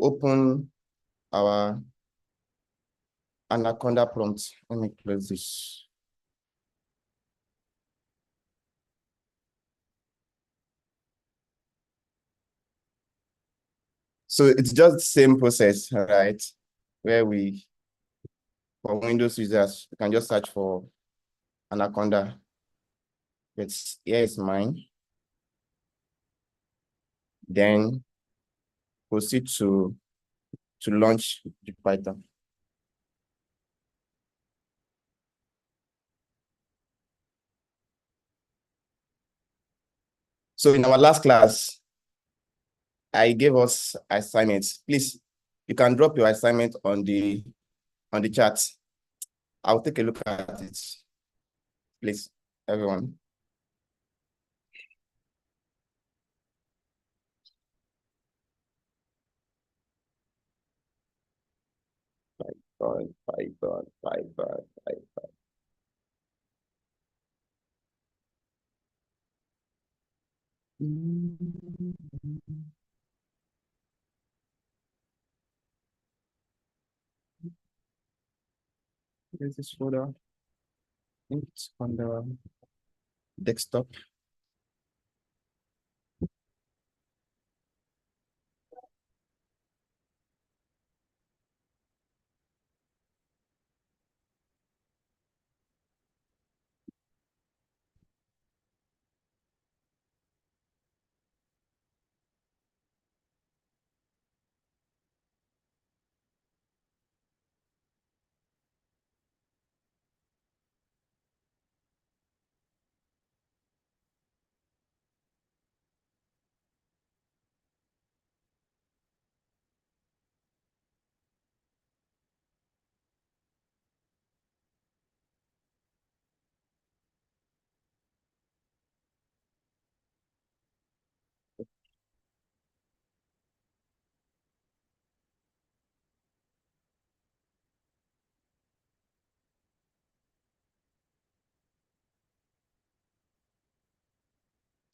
open our Anaconda prompt. Let me close this. So it's just the same process, right? Where for Windows users, you can just search for Anaconda. Here is mine. Then proceed to launch the Python. So in our last class, I gave us assignments. Please, you can drop your assignment on the chat. I'll take a look at it. Please, everyone. Python. Where's this folder? I think it's on the desktop.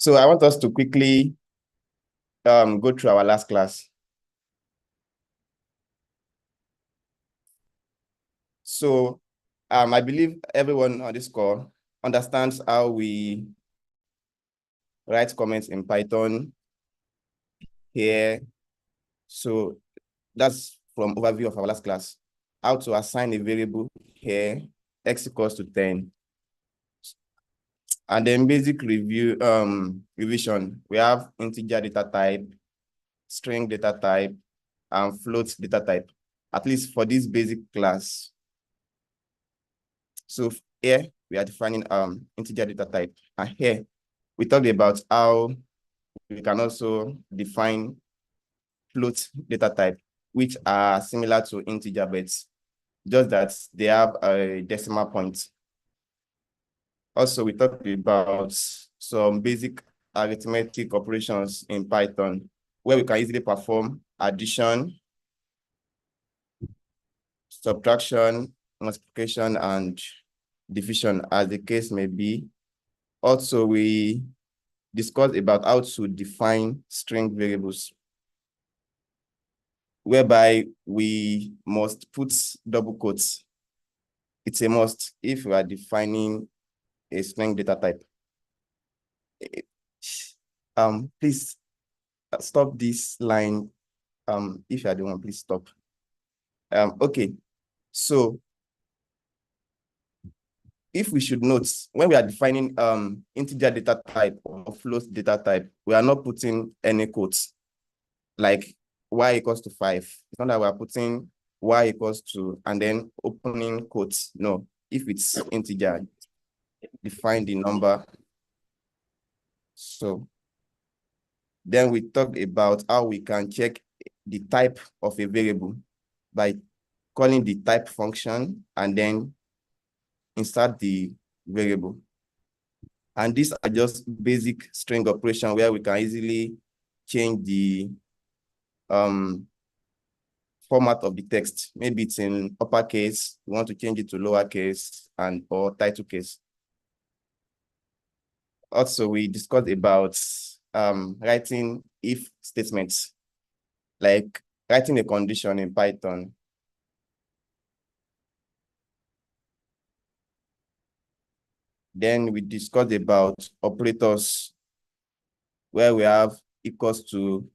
So I want us to quickly go through our last class. So I believe everyone on this call understands how we write comments in Python here. So that's from overview of our last class. How to assign a variable here, x equals to 10. And then basic revision. We have integer data type, string data type, and float data type, at least for this basic class. So here we are defining integer data type. And here we talked about how we can also define float data type, which are similar to integer bits, just that they have a decimal point. Also, we talked about some basic arithmetic operations in Python, where we can easily perform addition, subtraction, multiplication, and division, as the case may be. Also, we discussed about how to define string variables, whereby we must put double quotes. It's a must if we are defining a string data type. Please stop this line. If you are the one, please stop. Okay, so if we should note, when we are defining integer data type or float data type, we are not putting any quotes like y equals to 5. It's not that we are putting y equals to and then opening quotes. No, if it's integer, define the number. So then we talked about how we can check the type of a variable by calling the type function and then insert the variable. And these are just basic string operation where we can easily change the format of the text. Maybe it's in uppercase, we want to change it to lowercase or title case. Also, we discussed about writing if statements, like writing a condition in Python. Then we discussed about operators, where we have equals to.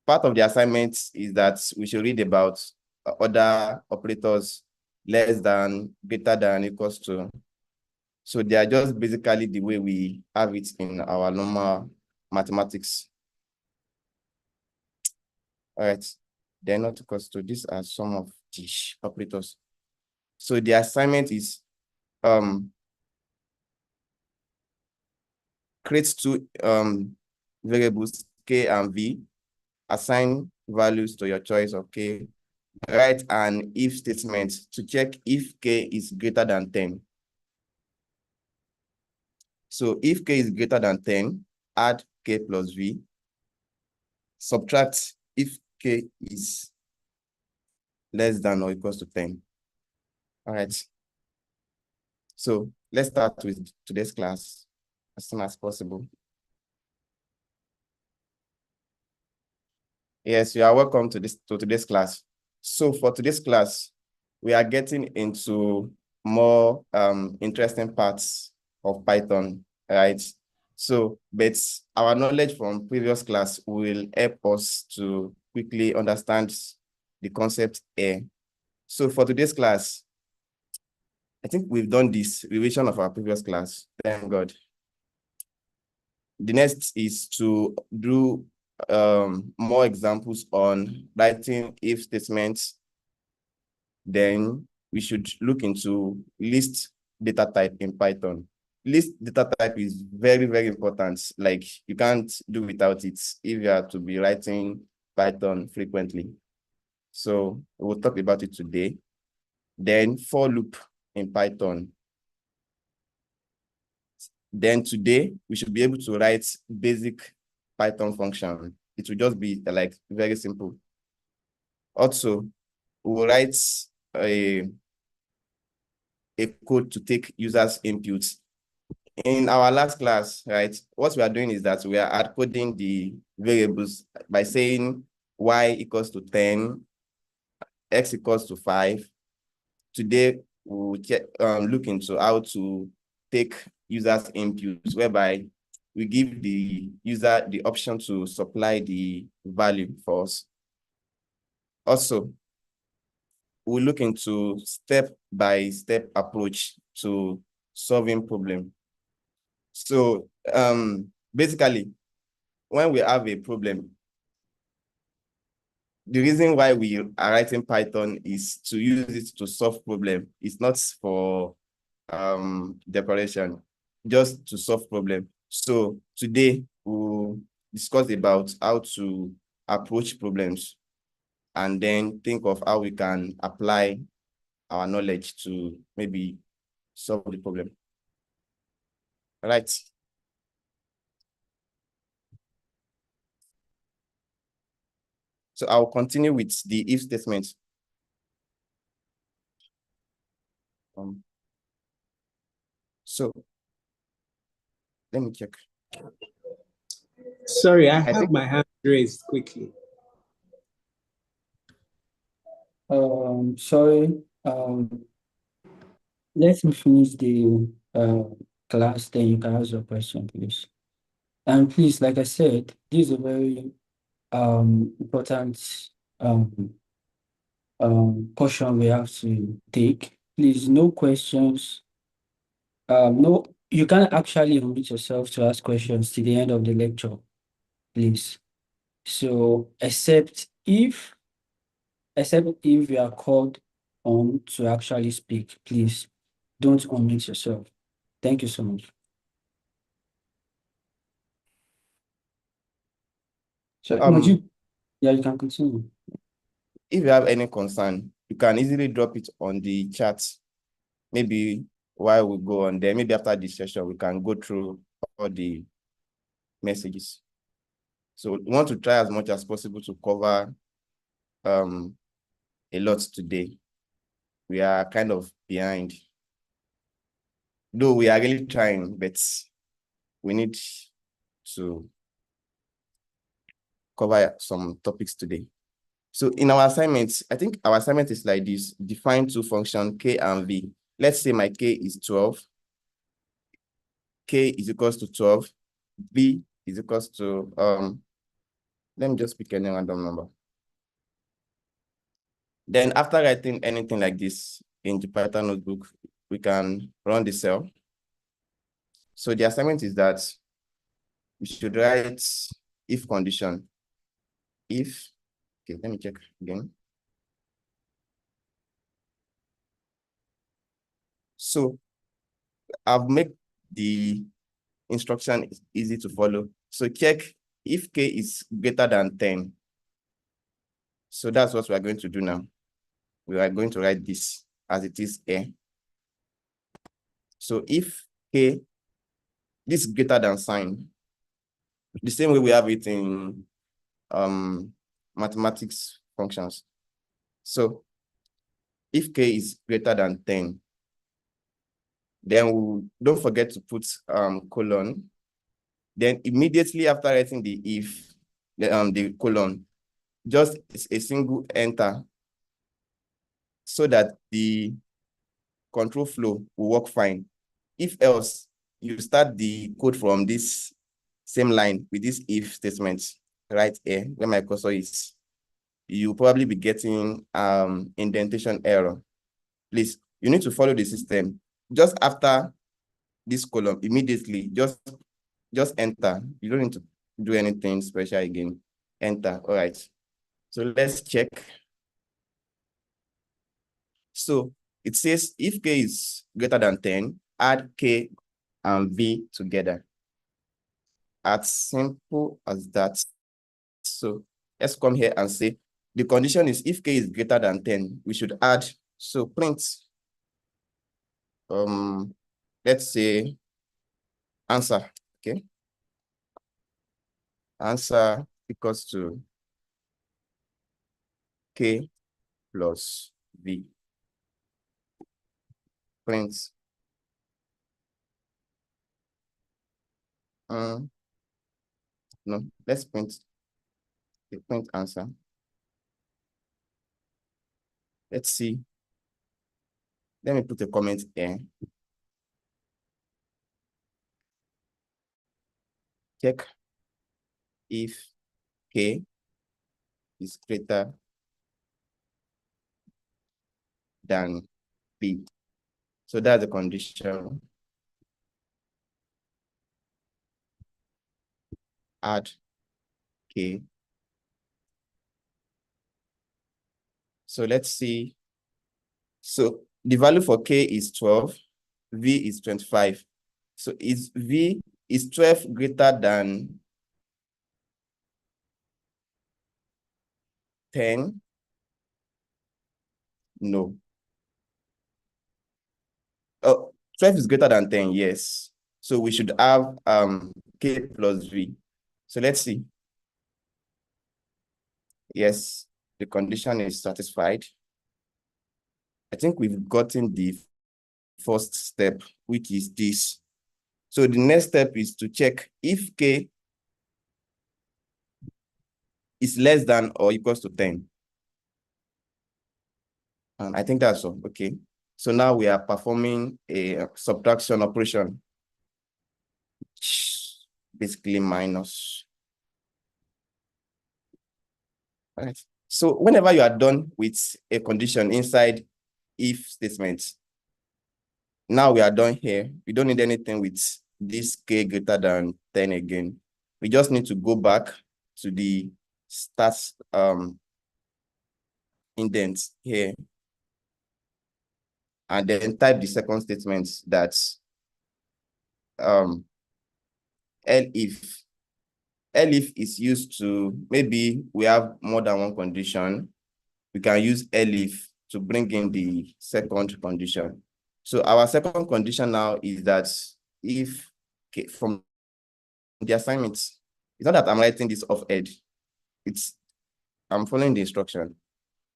Part of the assignment is that we should read about other operators less than, greater than, equals to. So they are just basically the way we have it in our normal mathematics. All right. They're not equals to. These are some of the operators. So the assignment is create two variables, K and V, assign values to your choice of K, write an if statement to check if K is greater than 10. So if K is greater than 10, add K plus V, subtract if K is less than or equals to 10. All right. So let's start with today's class as soon as possible. Yes, you are welcome to today's class. So for today's class, we are getting into more interesting parts of Python, right? So, but our knowledge from previous class will help us to quickly understand the concept here. So for today's class, I think we've done this revision of our previous class. Thank God. The next is to do more examples on writing if statements. Then we should look into list data type in Python. List data type is very, very important. Like you can't do without it if you are to be writing Python frequently. So we'll talk about it today. Then for loop in Python. Then today we should be able to write basic Python function. It will just be like very simple. Also, we'll write a code to take users' inputs. In our last class, right, what we are doing is that we are hard coding the variables by saying y equals to 10, x equals to 5. Today, we'll look into how to take users' inputs, whereby we give the user the option to supply the value for us. Also, we'll look into step-by-step approach to solving problem. So basically, when we have a problem, the reason why we are writing Python is to use it to solve problem. It's not for decoration, just to solve problem. So today we'll discuss about how to approach problems and then think of how we can apply our knowledge to maybe solve the problem. All right. So I'll continue with the if statement. So let me check. Sorry, I have my hand raised quickly. Sorry. Let me finish the class, then you can ask your question, please. And please, like I said, this is a very important caution we have to take. Please, no questions. No, you can't actually unmute yourself to ask questions till the end of the lecture, please. So, except if you are called on to actually speak, please don't unmute yourself. Thank you so much. So, yeah, you can continue. If you have any concern, you can easily drop it on the chat. Maybe while we go on there, maybe after this session, we can go through all the messages. So we want to try as much as possible to cover a lot today. We are kind of behind. Though we are really trying, but we need to cover some topics today. So in our assignments, I think our assignment is like this: define two functions k and v. Let's say my k is 12, k is equals to 12, v is equals to let me just pick any random number. Then after writing anything like this in the Python notebook, we can run the cell. So the assignment is that we should write if condition. If, okay, let me check again. So I've made the instruction easy to follow. So check if k is greater than 10. So that's what we are going to do now. We are going to write this as it is here. So if k, this is greater than sign, the same way we have it in mathematics functions. So if k is greater than 10, then don't forget to put colon. Then immediately after writing the if, the colon, just a single enter so that the control flow will work fine. If else, you start the code from this same line with this if statement right here where my cursor is. You'll probably be getting indentation error. Please, you need to follow the system. Just after this column, immediately, just enter. You don't need to do anything special again. Enter. All right. So let's check. So it says if k is greater than 10, add k and v together. As simple as that. So let's come here and say the condition is if k is greater than 10, we should add, so print, let's say answer, okay? Answer equals to k plus v. Print. No, let's print the print answer. Let's see. Let me put a comment here. Check if k is greater than b. So that's the condition. Add k. So let's see. So the value for k is 12, v is 25. So is 12 greater than 10? No. Oh, 12 is greater than 10, yes. So we should have k plus v. So let's see. Yes, the condition is satisfied. I think we've gotten the first step, which is this. So the next step is to check if k is less than or equals to 10. And I think that's all, okay. So now we are performing a subtraction operation, basically minus. All right. So whenever you are done with a condition inside if statement, now we are done here. We don't need anything with this k greater than 10 again. We just need to go back to the start indent here and then type the second statement that elif is used to, maybe we have more than one condition. We can use elif to bring in the second condition. So our second condition now is that if from the assignments, it's not that I'm writing this off edge. I'm following the instruction.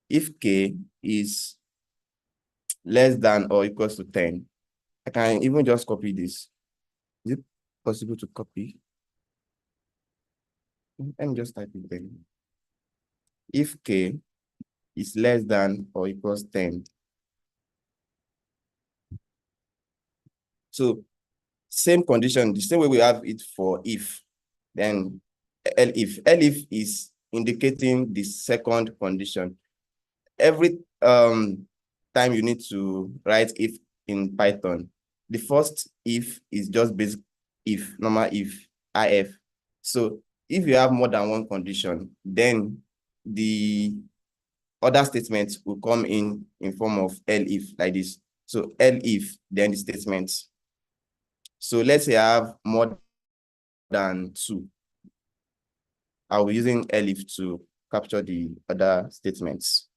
If k is less than or equals to 10, I can even just copy this. Is it possible to copy? Let me just type it there. If k is less than or equals 10. So same condition, the same way we have it for if, then elif is indicating the second condition. Every time you need to write if in Python, the first if is just basic if, normal if. So if you have more than one condition, then the other statements will come in form of elif like this. So elif, then the statements. So let's say I have more than 2. I'll be using elif to capture the other statements.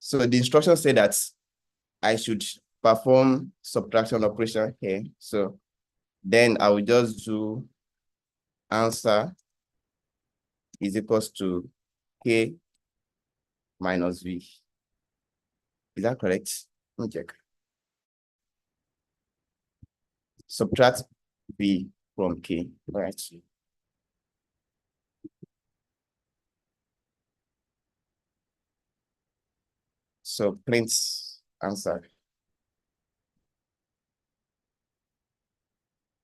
So the instructions say that I should perform subtraction operation here. So then I will just do answer is equals to k minus v. Is that correct? Let me check. Subtract v from k. All right. So print answer.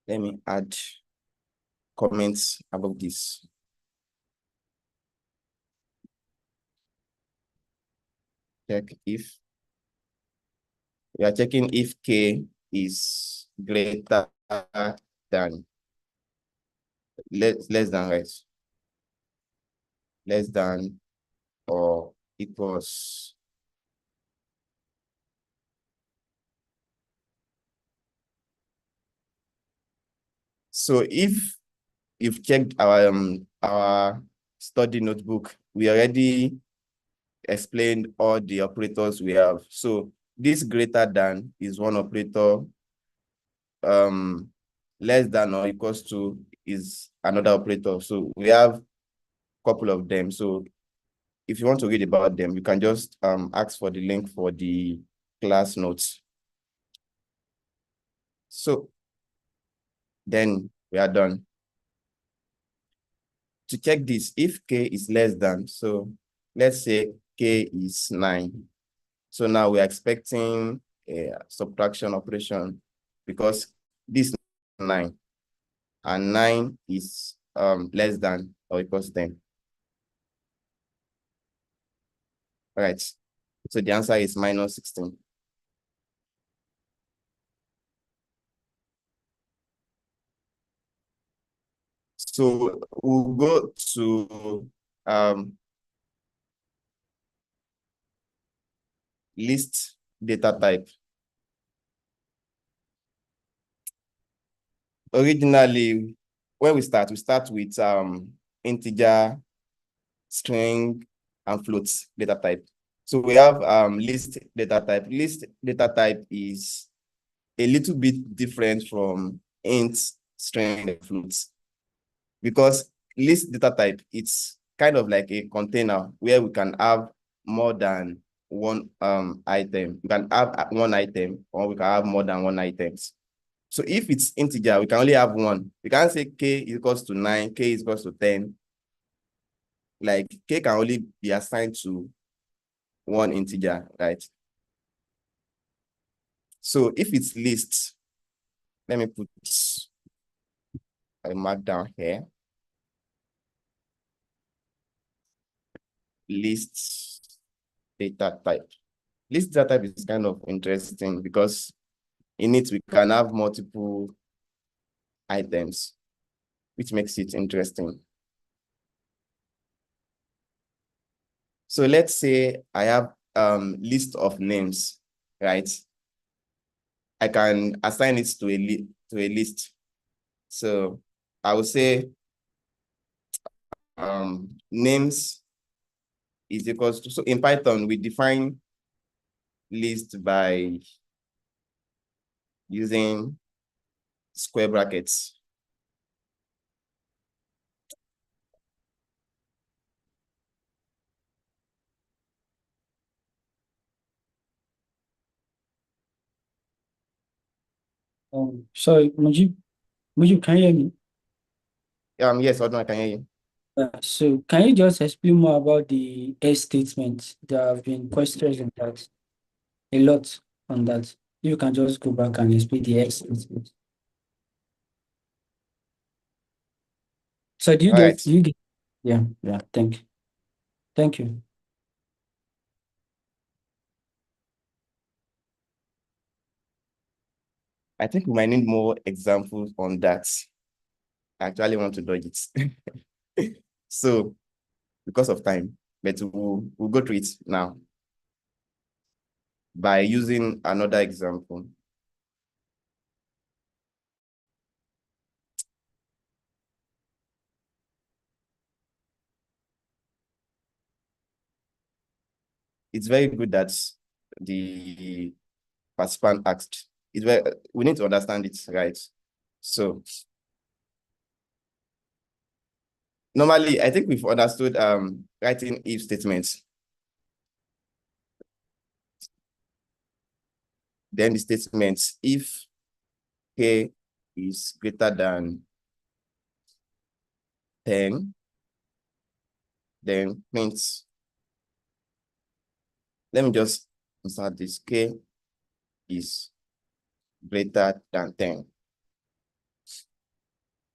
Let me add comments about this. Check if we are checking if k is greater than less than, right? Less than or equals. So if you've checked our study notebook, we already explained all the operators we have. So this greater than is one operator, less than or equals to is another operator. So we have a couple of them. So if you want to read about them, you can just ask for the link for the class notes. So then we are done. To check this, if k is less than, so let's say k is 9. So now we're expecting a subtraction operation because this is 9 and 9 is less than or equals 10. All right. So the answer is minus 16. So we'll go to list data type. Originally, when we start with integer, string, and floats data type. So we have list data type. List data type is a little bit different from int, string, and floats, because list data type, it's kind of like a container where we can have more than one item. We can have one item, or we can have more than one items. So if it's integer, we can only have one. We can't say k is equals to 9, k is equals to 10. Like k can only be assigned to one integer, right? So if it's list, let me put a mark down here. List data type. List data type is kind of interesting because in it we can have multiple items, which makes it interesting. So let's say I have list of names, right? I can assign it to a list. So I will say names is equals to, so in Python, we define list by using square brackets. Sorry, Mujib, can you hear me? Yes, Odon, I can hear you. So can you just explain more about the else statement? There have been questions on that, a lot on that. You can just go back and explain the else statement. So do you All get, right. do you get, yeah, thank you. Thank you. I think we might need more examples on that. I actually want to dodge it. So, because of time, but we'll go through it now by using another example. It's very good that the participant asked. We need to understand it, right? So normally, I think we've understood writing if statements. Then the statements, if k is greater than 10, then print. Let me just insert this, k is greater than 10.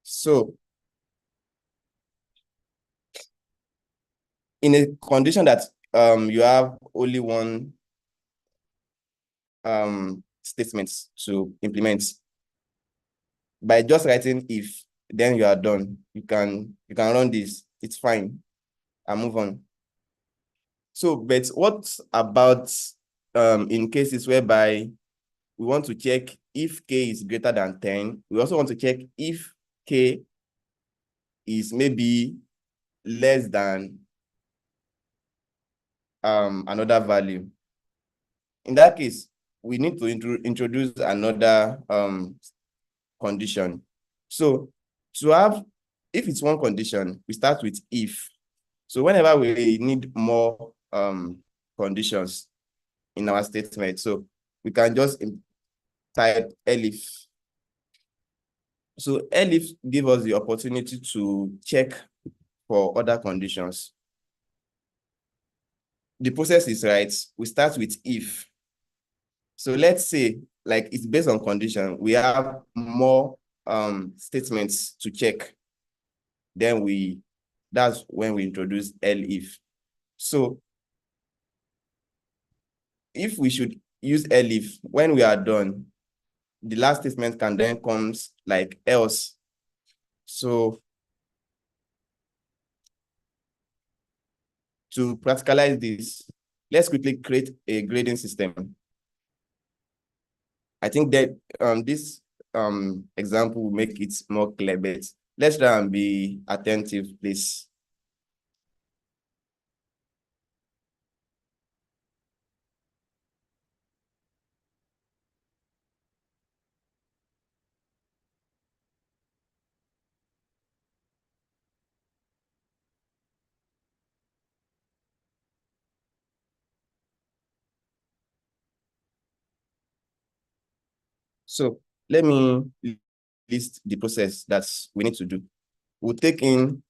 So in a condition that you have only one statement to implement, by just writing if, then you are done. You can run this, it's fine, and move on. So, but what about in cases whereby we want to check if k is greater than 10? We also want to check if k is maybe less than another value. In that case, we need to introduce another condition. So to have, if it's one condition, we start with if. So whenever we need more conditions in our statement, so we can just type elif. So elif gives us the opportunity to check for other conditions. The process is right. We start with if. So let's say, like, it's based on condition. We have more statements to check. Then that's when we introduce elif. So if we should use elif, when we are done, the last statement can then comes like else. So to practicalize this, let's quickly create a grading system. I think that this example will make it more clear, but let's try and be attentive, please. So let me list the process that we need to do. We'll take in,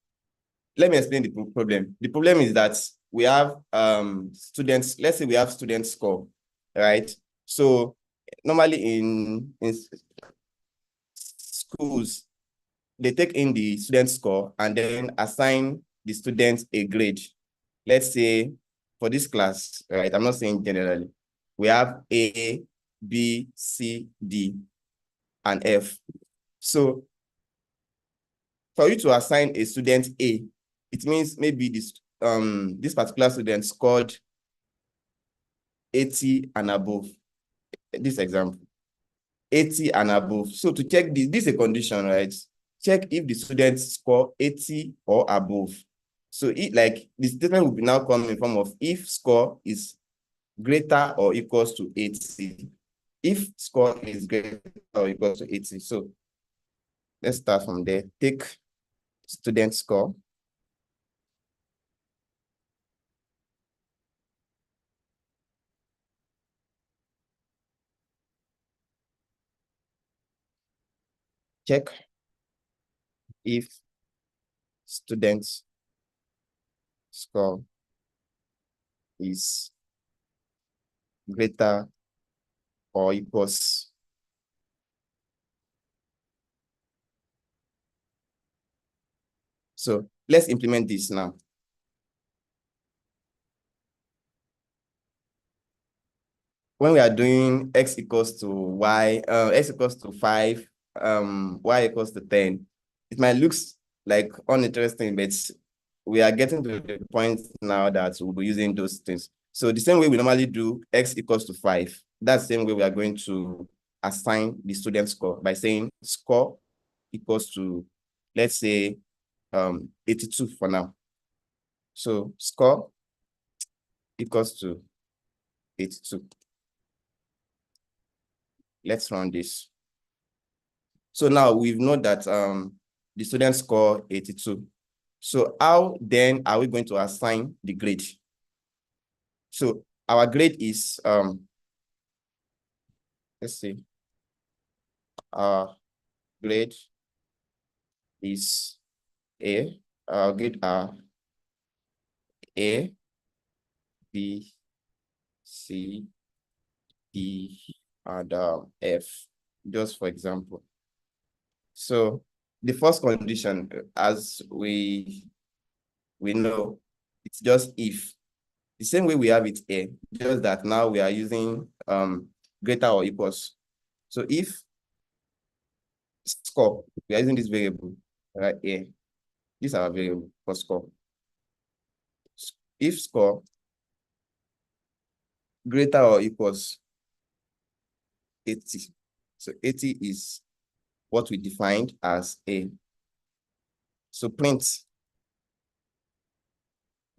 let me explain the problem. The problem is that we have students, let's say we have student score, right? So normally in schools, they take in the student score and then assign the students a grade. Let's say for this class, right? I'm not saying generally. We have A, B, C, D, and F. So for you to assign a student A, it means maybe this particular student scored 80 and above. This example, 80 and above. So to check this is a condition, right? Check if the student score 80 or above. So like the statement will now come in form of if score is greater or equals to 80. If score is greater or equals to 80. So let's start from there. Take student score. Check if students score is greater or equals so let's implement this now. When we are doing x equals to y, x equals to 5, y equals to 10, it might look like uninteresting, but we are getting to the point now that we'll be using those things. So the same way we normally do x equals to 5, that's the same way we are going to assign the student score by saying score equals to, let's say, 82 for now. So score equals to 82. Let's run this. So now we've known that the student score 82. So how then are we going to assign the grade? So our grade is, let's see, our grade is A, our grade are A, B, C, D, and F, just for example. So the first condition, as we know, it's just if. The same way we have it A, just that now we are using greater or equals. So if score, we are using this variable, right? A. This is our variable for score. If score greater or equals 80. So 80 is what we defined as A. So print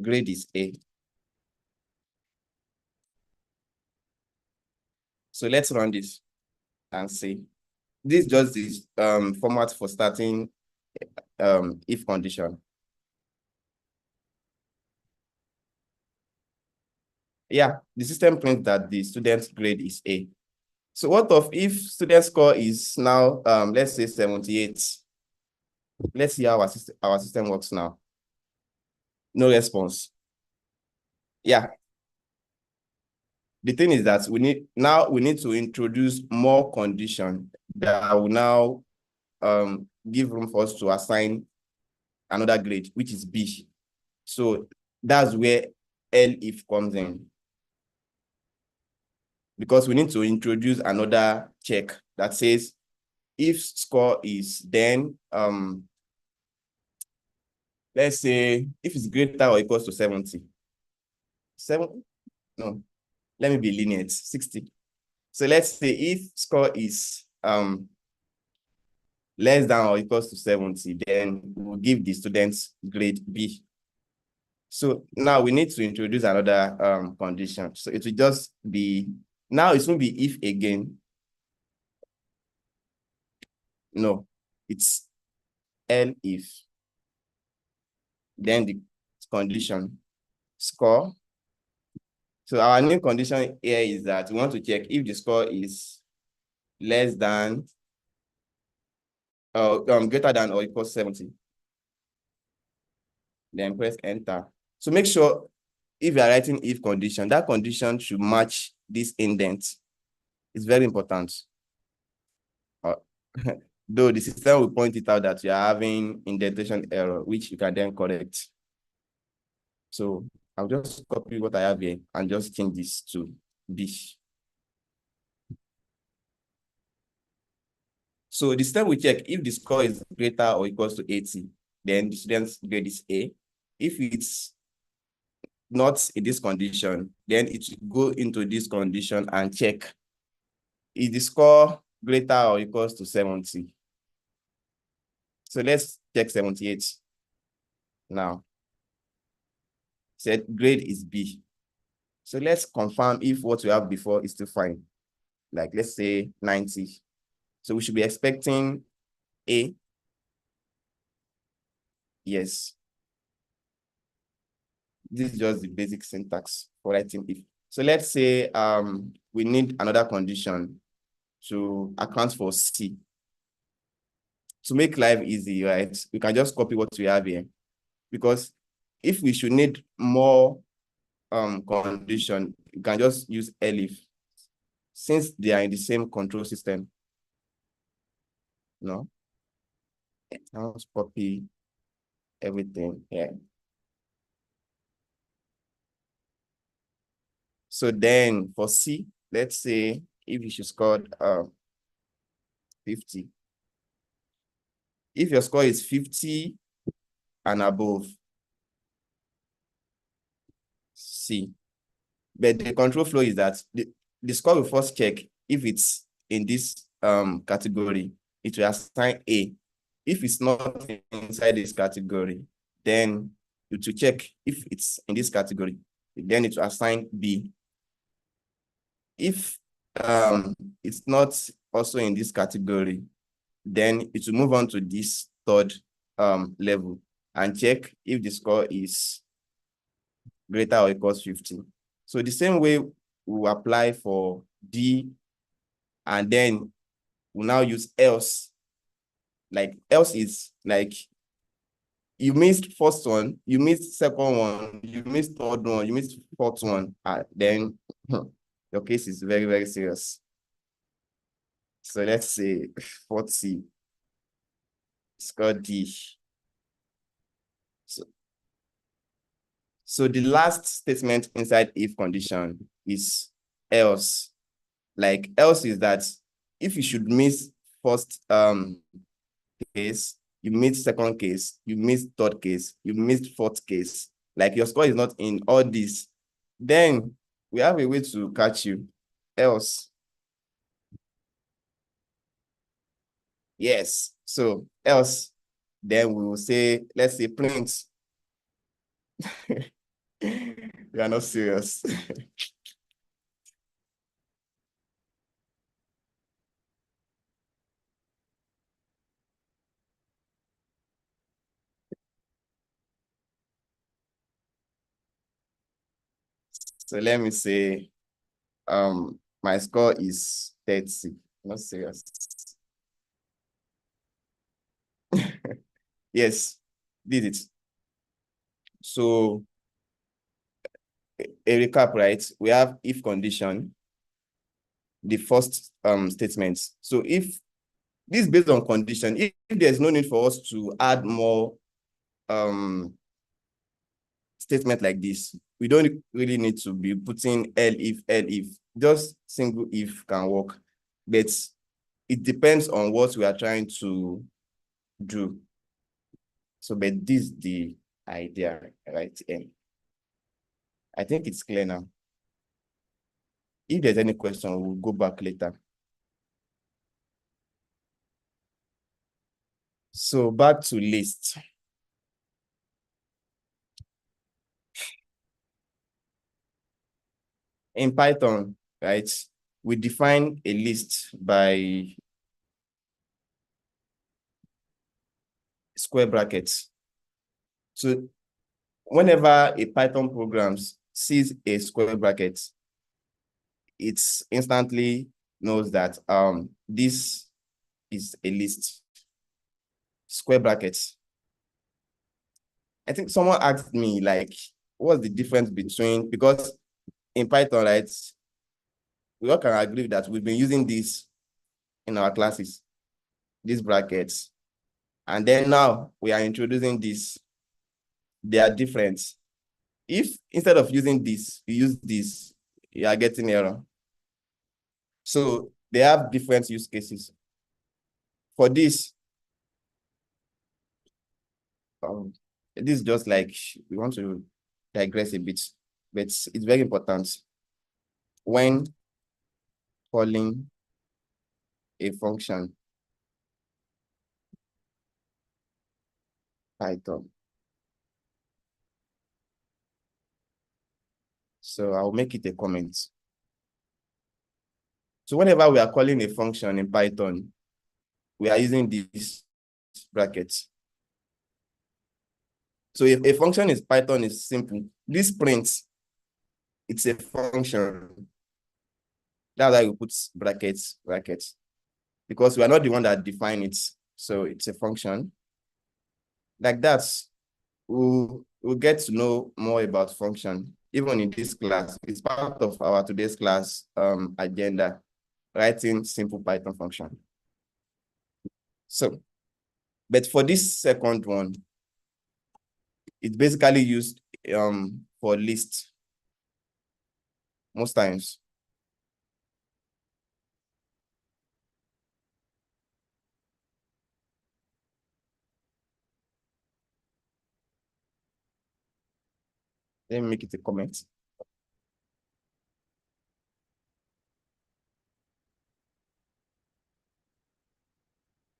grade is A. So let's run this and see. This is just this format for starting if condition. Yeah, the system prints that the student's grade is A. So what if student score is now, let's say 78? Let's see how our system works now. No response. Yeah. The thing is that we need to introduce more condition that will now give room for us to assign another grade, which is B. So that's where elif comes in. Because we need to introduce another check that says if score is then, let's say if it's greater or equals to 70. No, let me be lenient, 60. So let's say if score is less than or equals to 70, then we'll give the students grade B. So now we need to introduce another condition. So it will just be, now it won't be if again. No, it's elif. Then the condition score. So our new condition here is that we want to check if the score is less than greater than or equals 70. Then press enter. So make sure if you are writing if condition, that condition should match this indent. It's very important. Though the system will point it out that you are having indentation error, which you can then correct. So I'll just copy what I have here and just change this to B. So the system will check if the score is greater or equals to 80, then the student's grade is A. If it's not in this condition, then it will go into this condition and check is the score greater or equals to 70. So let's check 78 now. Said grade is B. So let's confirm if what we have before is still fine. Like let's say 90. So we should be expecting A. Yes. This is just the basic syntax for writing if. So let's say we need another condition to account for C. To make life easy, right? We can just copy what we have here. Because if we should need more condition, you can just use elif since they are in the same control system. No, I'll just copy everything here. So then for C, let's say if you should score 50. If your score is 50 and above, C. But the control flow is that the score will first check if it's in this category, it will assign A. If it's not inside this category, then it will check if it's in this category, then it will assign B. If it's not also in this category, then it will move on to this third level and check if the score is greater or equals 50. So the same way we will apply for D, and then we'll now use else. Like else is like you missed first one, you missed second one, you missed third one, you missed fourth one, then your case is very, very serious. So let's say 40, score D. So the last statement inside if condition is else. Like else is that if you should miss first case, you missed second case, you missed third case, you missed fourth case, like your score is not in all this, then we have a way to catch you. Else. Yes. So else, then we will say, let's say print. We are not serious. So let me say, my score is 30. Not serious. Yes, did it. So a recap, right? We have if condition, the first statement. So if this is based on condition, if there's no need for us to add more statement like this, we don't really need to be putting elif, just single if can work, but it depends on what we are trying to do. So, but this is the idea, right? And I think it's clear now. If there's any question, we'll go back later. So back to list. In Python, right, we define a list by square brackets. So whenever a Python program sees a square bracket, it instantly knows that this is a list. Square brackets. I think someone asked me, like, what's the difference between, because in Python, right, we all can agree that we've been using this in our classes, these brackets. And then now we are introducing this. They are different. If instead of using this, you use this, you are getting error. So they have different use cases. For this, this is just like, we want to digress a bit, but it's very important. When calling a function, Python. So I'll make it a comment. So whenever we are calling a function in Python, we are using these brackets. So if a function is Python is simple, this print, it's a function. That's why we put brackets, because we are not the one that define it. So it's a function. Like that, we'll we'll get to know more about function, even in this class. It's part of our today's class agenda, writing simple Python function. So, but for this second one, it's basically used for list most times. Let me make it a comment.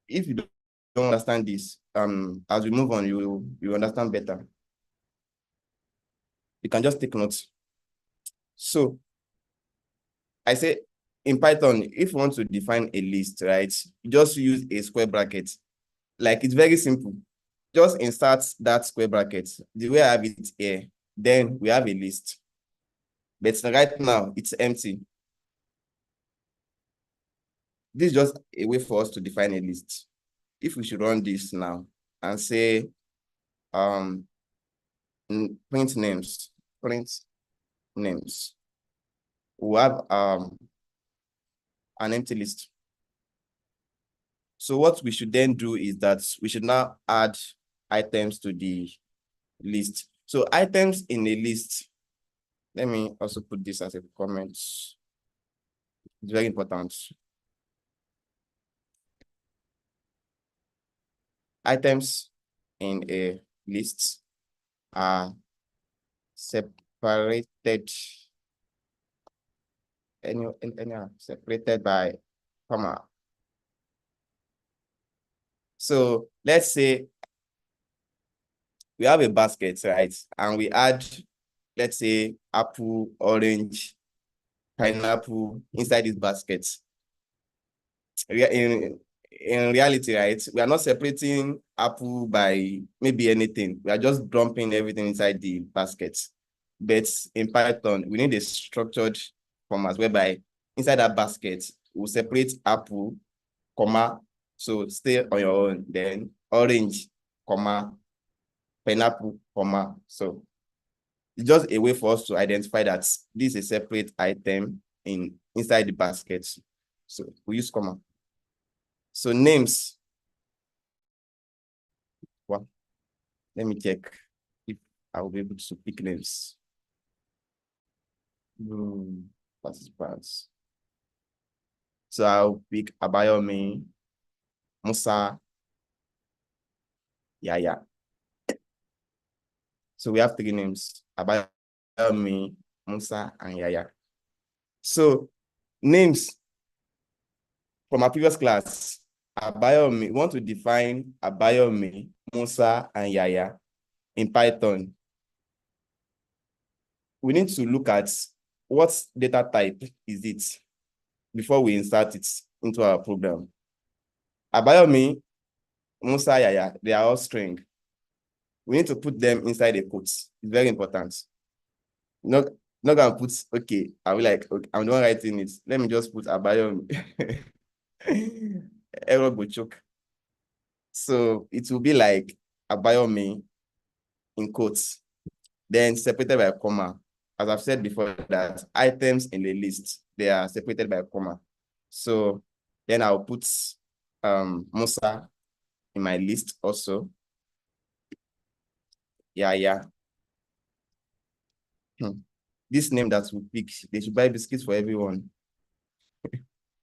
If you don't understand this, as we move on, you understand better. You can just take notes. So I say in Python, if you want to define a list, right, you just use a square bracket. Like, it's very simple. Just insert that square bracket. The way I have it here, then we have a list. But right now, it's empty. This is just a way for us to define a list. If we should run this now and say, print names, we have an empty list. So what we should then do is that we should now add items to the list. So items in a list, let me also put this as a comment. It's very important. Items in a list are separated, separated by comma. So let's say we have a basket, right? And we add, let's say, apple, orange, pineapple inside this basket. In reality, right, we are not separating apple by maybe anything. We are just dumping everything inside the basket. But in Python, we need a structured format whereby inside that basket, we'll separate apple, comma, so stay on your own, then orange, comma, pineapple, comma. So it's just a way for us to identify that this is a separate item inside the basket. So we use comma. So names. Well, let me check if I will be able to pick names. Participants. So I'll pick Abayomi, Musa, Yaya. So we have 3 names: Abayomi, Musa, and Yaya. So names from our previous class, Abayomi, we want to define Abayomi, Musa, and Yaya in Python. We need to look at what data type is it before we insert it into our program. Abayomi, Musa, Yaya, they are all string. We need to put them inside a quote. It's very important. Not gonna put, okay, I'll be like, okay, I'm not writing it. Let me just put Abayomi. Error will choke. So it will be like Abayomi in quotes, then separated by a comma. As I've said before, that items in the list, they are separated by a comma. So then I'll put Musa in my list also. Yeah. This name that we pick, they should buy biscuits for everyone.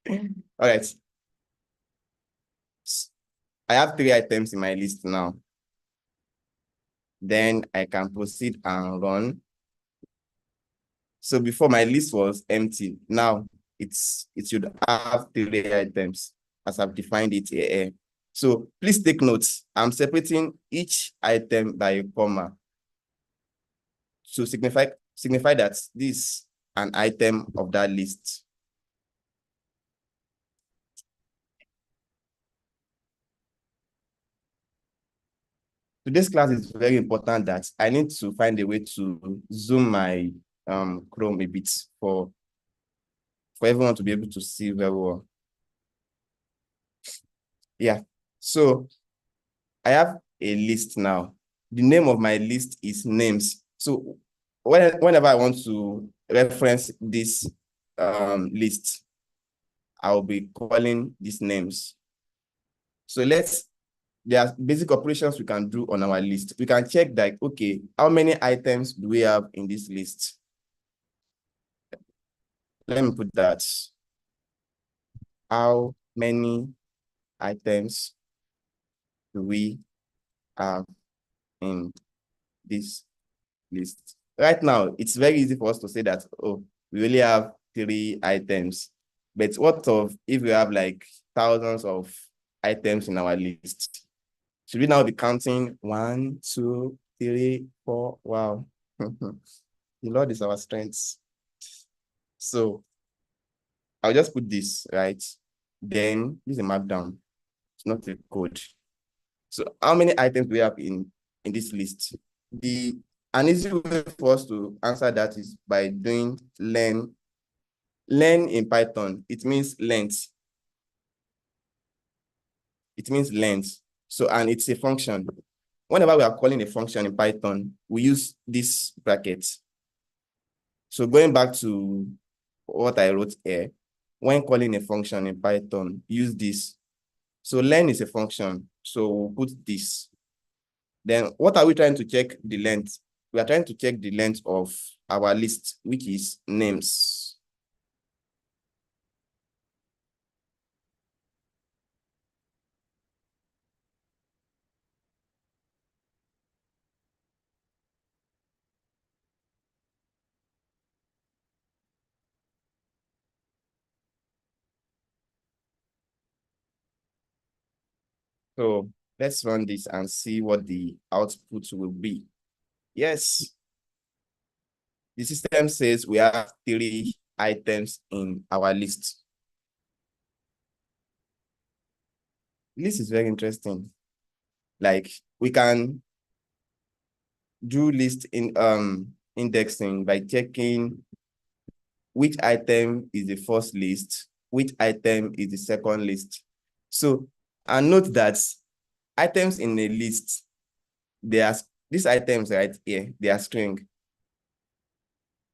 All right. I have 3 items in my list now. Then I can proceed and run. So before, my list was empty. Now it should have 3 items as I've defined it here. So please take notes. I'm separating each item by a comma to signify that this is an item of that list. Today's class is very important that I need to find a way to zoom my Chrome a bit for everyone to be able to see very well. Yeah, so I have a list now. the name of my list is names. So whenever I want to reference this list, I'll be calling these names. So there are basic operations we can do on our list. We can check that, okay, how many items do we have in this list? Let me put that. How many items do we have in this list? Right now, it's very easy for us to say that, oh, we only have 3 items. But what if we have like thousands of items in our list? Should we now be counting 1, 2, 3, 4? Wow. The Lord is our strength. So I'll just put this, right? Then this is a markdown. It's not a code. So how many items do we have in this list? An easy way for us to answer that is by doing len. Len in Python, it means length. It means length. So, and it's a function. Whenever we are calling a function in Python, we use this bracket. So going back to what I wrote here, when calling a function in Python, use this. So len is a function. So we'll put this. Then what are we trying to check the length? We are trying to check the length of our list, which is names. So let's run this and see what the output will be. Yes. The system says we have 3 items in our list. This is very interesting. Like we can do list in indexing by checking which item is the first list, which item is the second list. So, and note that items in a list, these items right here, they are string.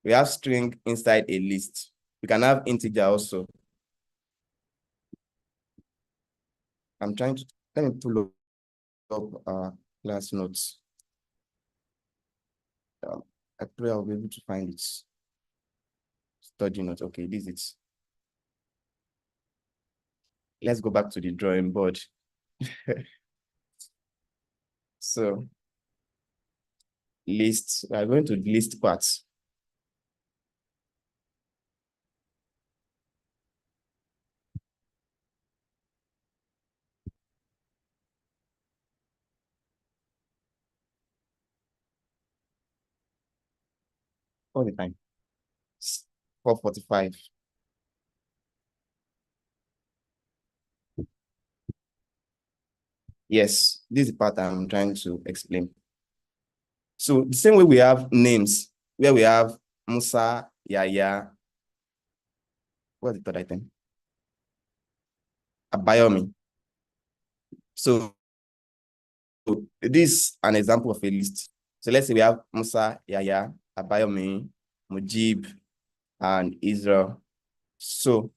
We have string inside a list. We can have integer also. I'm trying to, let me pull up our class notes. I pray I'll be able to find it. Study notes. Okay, this is it. Let's go back to the drawing board. So, list, we are going to list parts. All the time. 4:45. Yes, this is the part I'm trying to explain. So the same way we have names, where we have Musa, Yaya. What's the third item? Abayomi. So this is an example of a list. So let's say we have Musa, Yaya, Abayomi, Mujib, and Israel. So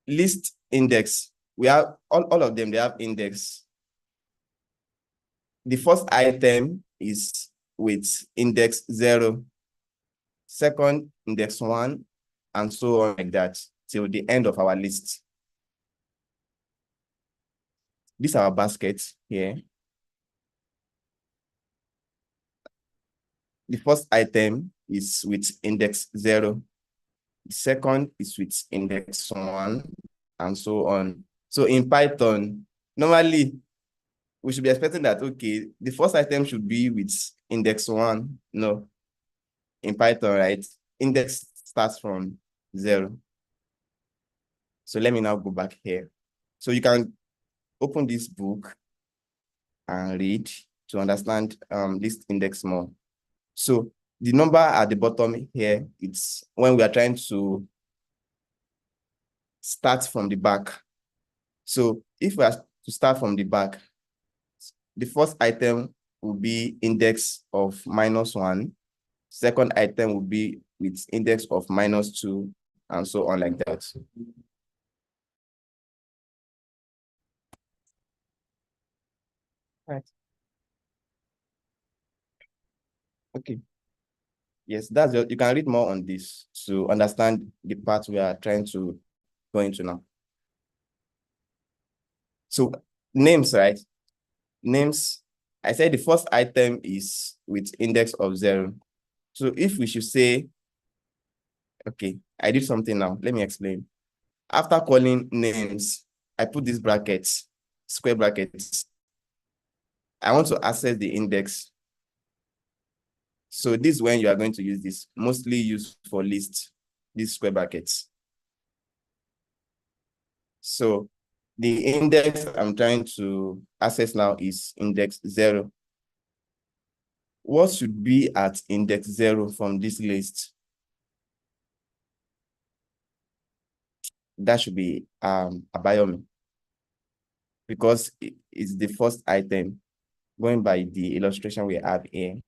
list index, we have all of them, they have index. The first item is with index 0, second index 1, and so on like that till the end of our list. This is our basket here. The first item is with index 0. The second is with index 1, and so on. So in Python, normally, we should be expecting that, okay, the first item should be with index 1. No. In Python, right? Index starts from 0. So let me now go back here. So you can open this book and read to understand list index more. So the number at the bottom here, it's when we are trying to start from the back. So if we are to start from the back, the first item will be index of -1. Second item will be with index of -2, and so on like that. Right. Okay. Yes, that's you can read more on this to understand the part we are trying to go into now. So names, right? Names, I said the first item is with index of 0. So if we should say, okay, I did something now. Let me explain. After calling names, I put these brackets, square brackets. I want to access the index. So this is when you are going to use this, mostly used for list, these square brackets. So the index I'm trying to access now is index 0. What should be at index 0 from this list? That should be a biome, because it's the first item, going by the illustration we have here.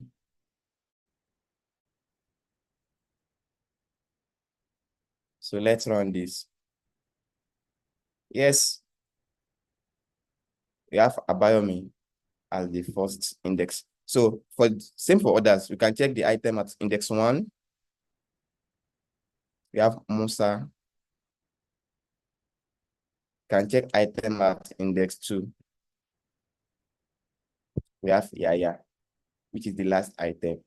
So let's run this. Yes, we have a biome as the first index. So same for others, we can check the item at index 1. We have Musa. Can check item at index 2. We have Yaya, which is the last item.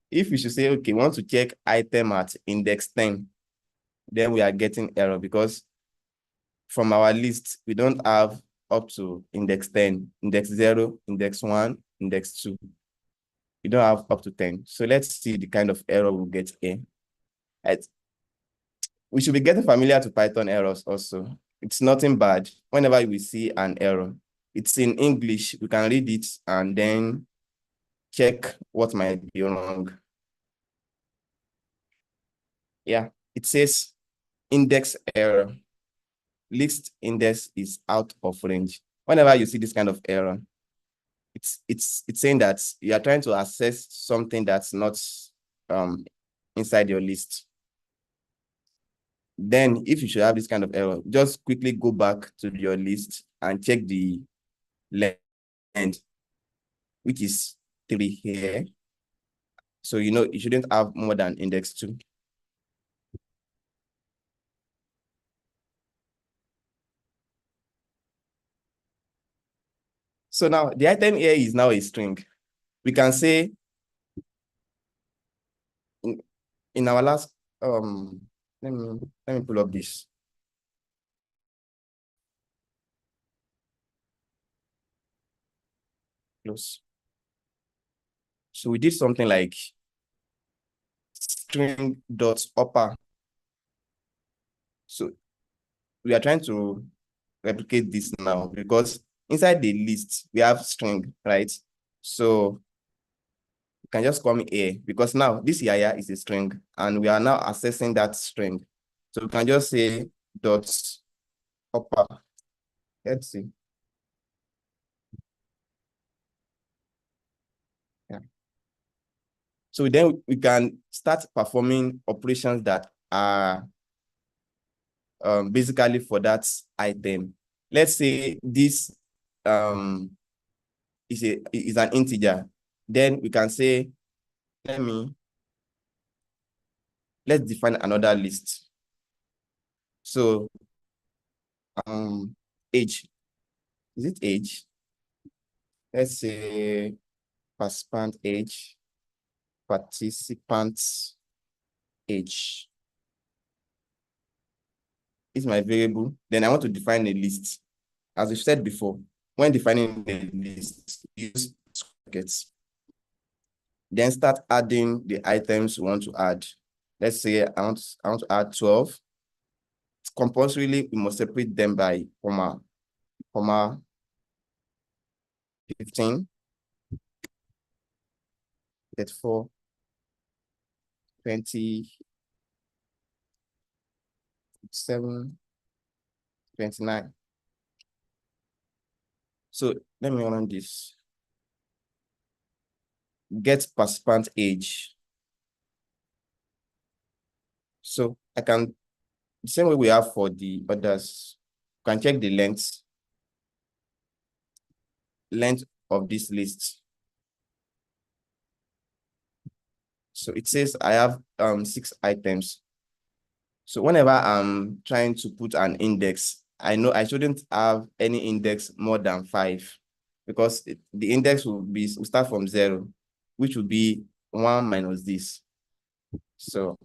If we should say, okay, we want to check item at index 10, then we are getting error, because from our list, we don't have up to index 10, index 0, index 1, index 2. We don't have up to 10. So let's see the kind of error we'll get here. We should be getting familiar to Python errors also. It's nothing bad. Whenever we see an error, it's in English, we can read it and then check what might be wrong. Yeah, it says index error. List index is out of range. Whenever you see this kind of error, it's saying that you are trying to access something that's not inside your list. Then if you should have this kind of error, just quickly go back to your list and check the length, which is 3 here. So you know you shouldn't have more than index 2. So now the item here is now a string. We can say in our last let me pull up this. Close. So we did something like string dot upper. So we are trying to replicate this now, because inside the list we have string, right? So you can just call me A, because now this Yaya is a string and we are now accessing that string. So we can just say dot upper. Let's see. Yeah. So then we can start performing operations that are basically for that item. Let's say this is an integer. Then we can say, let's define another list. So age, is it age? Let's say participant age, participants age is my variable. Then I want to define a list. As we said before, when defining a list, use brackets. Then start adding the items we want to add. Let's say I want to add 12. Compulsorily, we must separate them by comma 15, 34, 20, 7, 29. So let me run this. get participant age. So I can, the same way we have for the others, can check the length of this list. So it says I have 6 items. So whenever I'm trying to put an index, I know I shouldn't have any index more than 5, because the index will start from 0, which will be 1 minus this. So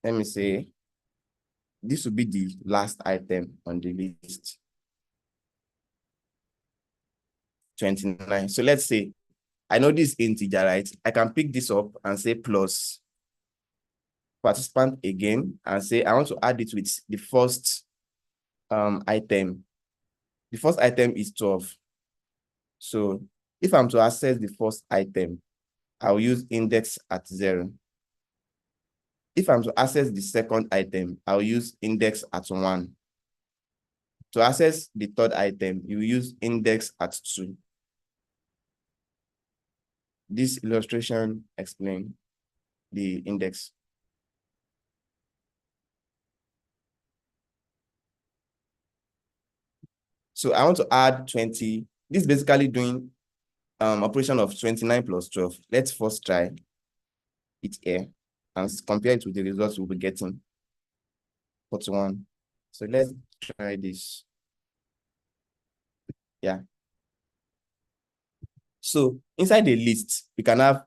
let me say this will be the last item on the list, 29. So let's say I know this integer, right? I can pick this up and say plus participant again and say I want to add it with the first item. The first item is 12. So if I'm to access the first item, I'll use index at 0. If I'm to access the second item, I'll use index at 1. To access the third item, you use index at 2. This illustration explains the index. So I want to add 20. This is basically doing operation of 29 plus 12. Let's first try it here and compare it with the results we'll be getting. 41. So let's try this. Yeah. So inside the list, we can have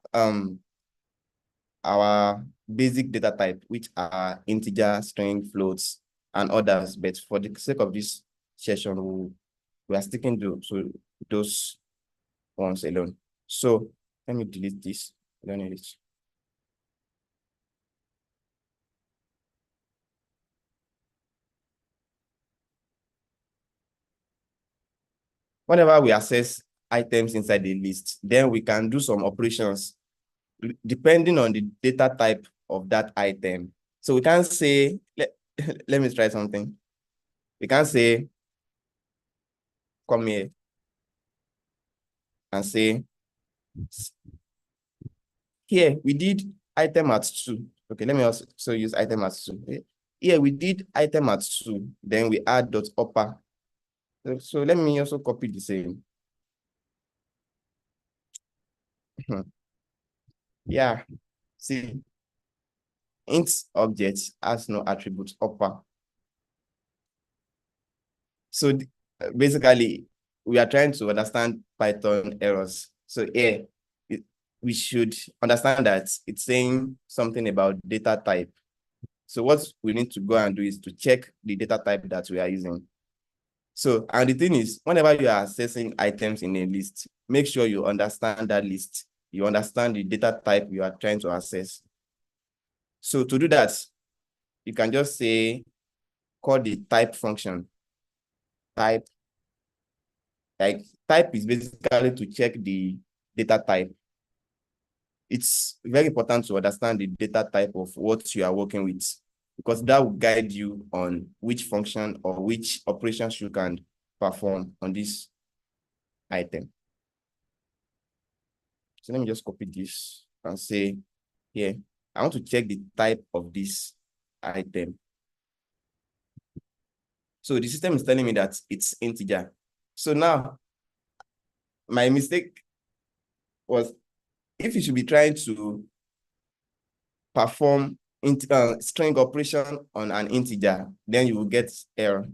our basic data type, which are integer, string, floats, and others. But for the sake of this session, we are sticking to those ones alone. So let me delete this. I don't need it. Whenever we access items inside the list, then we can do some operations depending on the data type of that item. So we can say, let me try something. We can say, come here and say, here we did item at 2. Okay, let me also use item at 2. Here we did item at 2. Then we add dot upper. So let me also copy the same. Yeah, see, int object has no attribute upper. So basically, we are trying to understand Python errors. So here, we should understand that it's saying something about data type. So what we need to go and do is to check the data type that we are using. So, and the thing is, whenever you are accessing items in a list, make sure you understand that list. You understand the data type you are trying to access. So to do that, you can just say, call the type function. Type, like type is basically to check the data type. It's very important to understand the data type of what you are working with, because that will guide you on which function or which operations you can perform on this item. So let me just copy this and say, here, I want to check the type of this item. So the system is telling me that it's integer. So now, my mistake was, if you should be trying to perform string operation on an integer, then you will get error.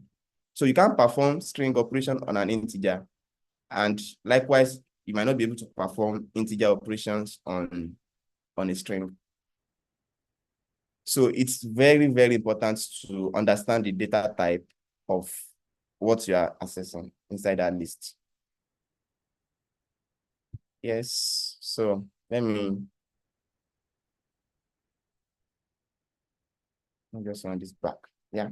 So you can't perform string operation on an integer. And likewise, you might not be able to perform integer operations on a string. So it's very, very important to understand the data type of what you are accessing inside that list. Yes, so let me just run this back. Yeah.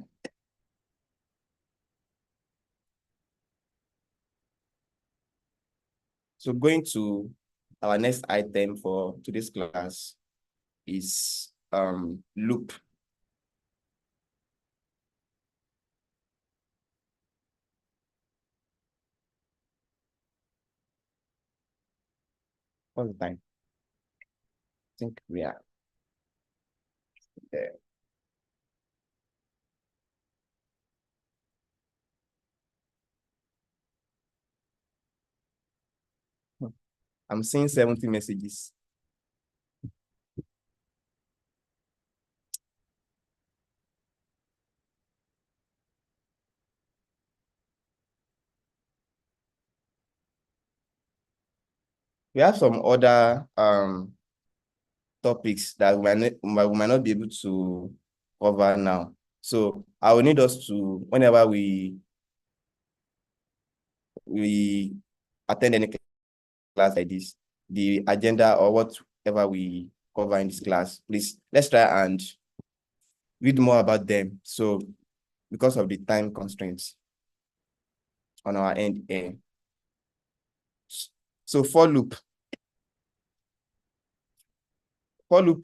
So going to our next item for today's class is loop. What's the time? think we are there. I'm seeing 70 messages. We have some other topics that we might not be able to cover now. So I will need us to, whenever we attend any class like this, the agenda or whatever we cover in this class, please, let's try and read more about them. So because of the time constraints on our end here. So for loop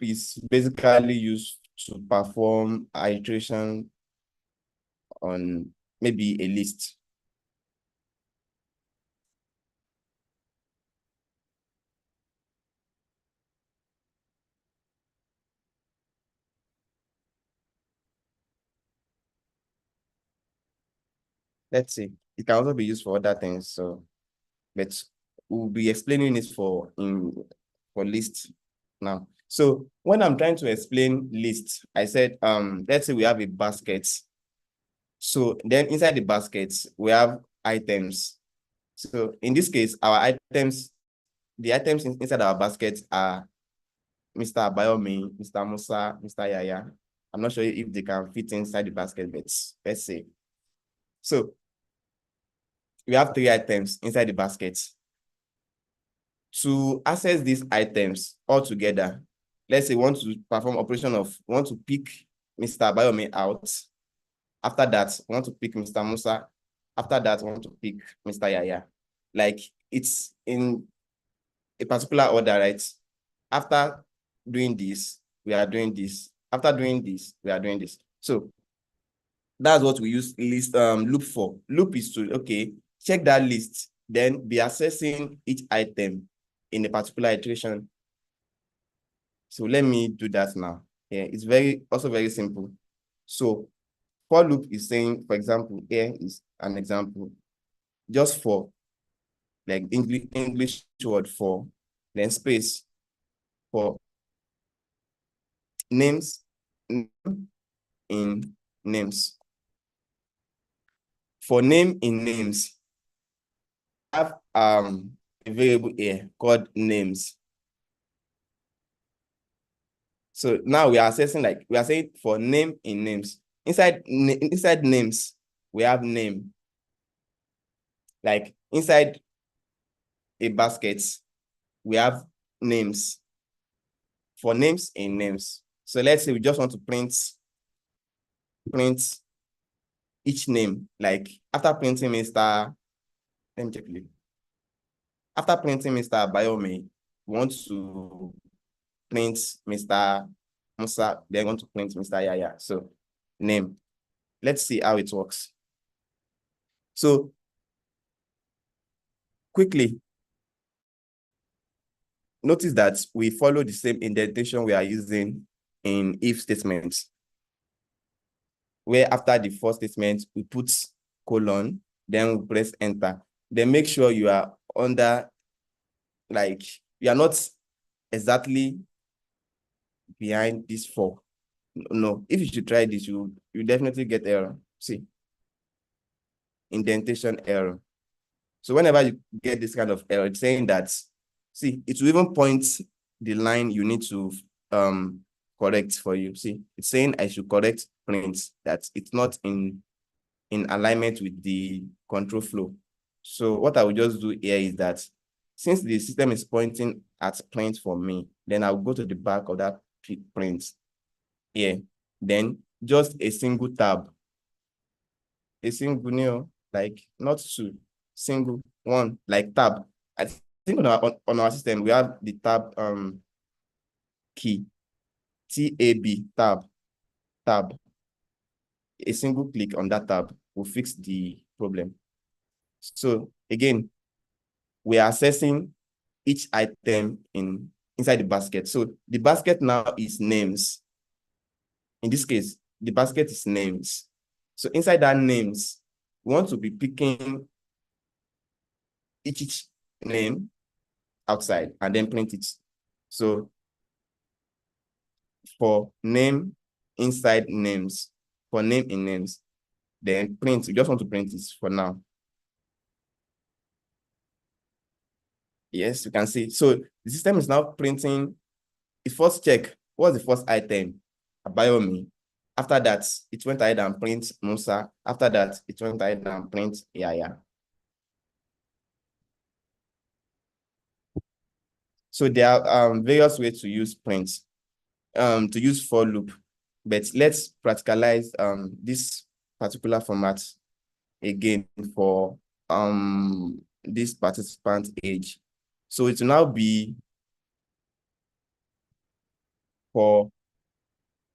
is basically used to perform iteration on maybe a list. Let's see. It can also be used for other things. So, but we'll be explaining it for list now. So when I'm trying to explain list, I said, let's say we have a basket. So then inside the baskets, we have items. So in this case, our items, the items inside our baskets are Mr. Abayomi, Mr. Musa, Mr. Yaya. I'm not sure if they can fit inside the basket, but let's say. So we have 3 items inside the basket. To access these items all together, let's say we want to perform operation of, we want to pick Mr. Abayomi out. After that, we want to pick Mr. Musa. After that, we want to pick Mr. Yaya. Like it's in a particular order, right? After doing this, we are doing this. After doing this, we are doing this. So that's what we use list loop for. Loop is to, okay, check that list, then be accessing each item in a particular iteration. So let me do that now. Yeah, it's also very simple. So for loop is saying, for example, here is an example, just for, like English word for, then space for names in names. For name in names, I have a variable here called names. So now we are assessing, like we are saying for name in names. Inside names, we have name. Like inside a basket, we have names. For names in names. So let's say we just want to print each name. Like after printing Mr. Let me check it. After printing Mr. Abayomi, we want to print Mr. Musa, then want to print Mr. Yaya. So name. Let's see how it works. So quickly, notice that we follow the same indentation we are using in if statements, where after the first statement, we put colon, then we press enter. Then make sure you are under, like, you are not exactly behind this 4. No, if you should try this, you definitely get error. See, indentation error. So whenever you get this kind of error, it's saying that, see, it will even point the line you need to correct for you. See, it's saying I should correct print, that it's not in alignment with the control flow. So what I will just do here is that since the system is pointing at print for me, then I'll go to the back of that print here. Then just a single tab. A single, like not 2, single 1, like tab. I think on our system, we have the tab key, TAB, tab. A single click on that tab will fix the problem. So again, we are assessing each item inside the basket. So the basket now is names. In this case, the basket is names. So inside that names, we want to be picking each name outside and then print it. So for name inside names, for name in names, then print, we just want to print this for now. Yes, you can see. So the system is now printing. It first check, what's the first item? Abayomi. After that, it went ahead and print Musa. After that, it went ahead and print Yaya. So there are various ways to use print, to use for loop. But let's practicalize this particular format again for this participant age. So it will now be for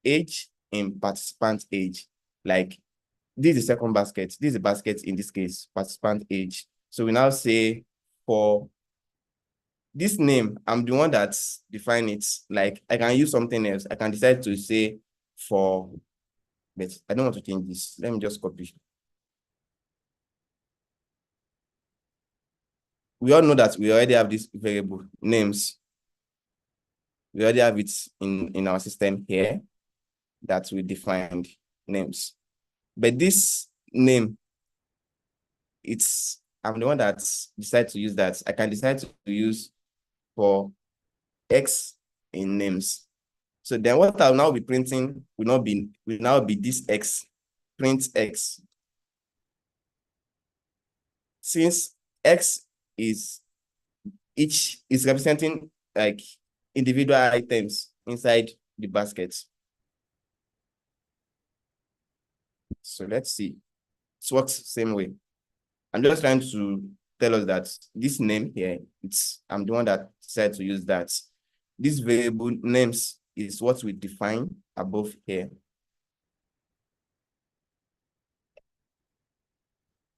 age in participant age. Like this is the second basket. This is the basket in this case, participant age. So we now say for this name, I'm the one that's define it. Like I can use something else. I can decide to say for, but I don't want to change this. Let me just copy. We all know that we already have this variable names. We already have it in our system here that we defined names. But this name, I'm the one that decided to use that. I can decide to use for X in names. So then what I'll now be printing will now be this X, print X. Since X is representing like individual items inside the basket. So let's see. It works the same way. I'm just trying to tell us that this name here, I'm the one that decided to use that. This variable names is what we define above here.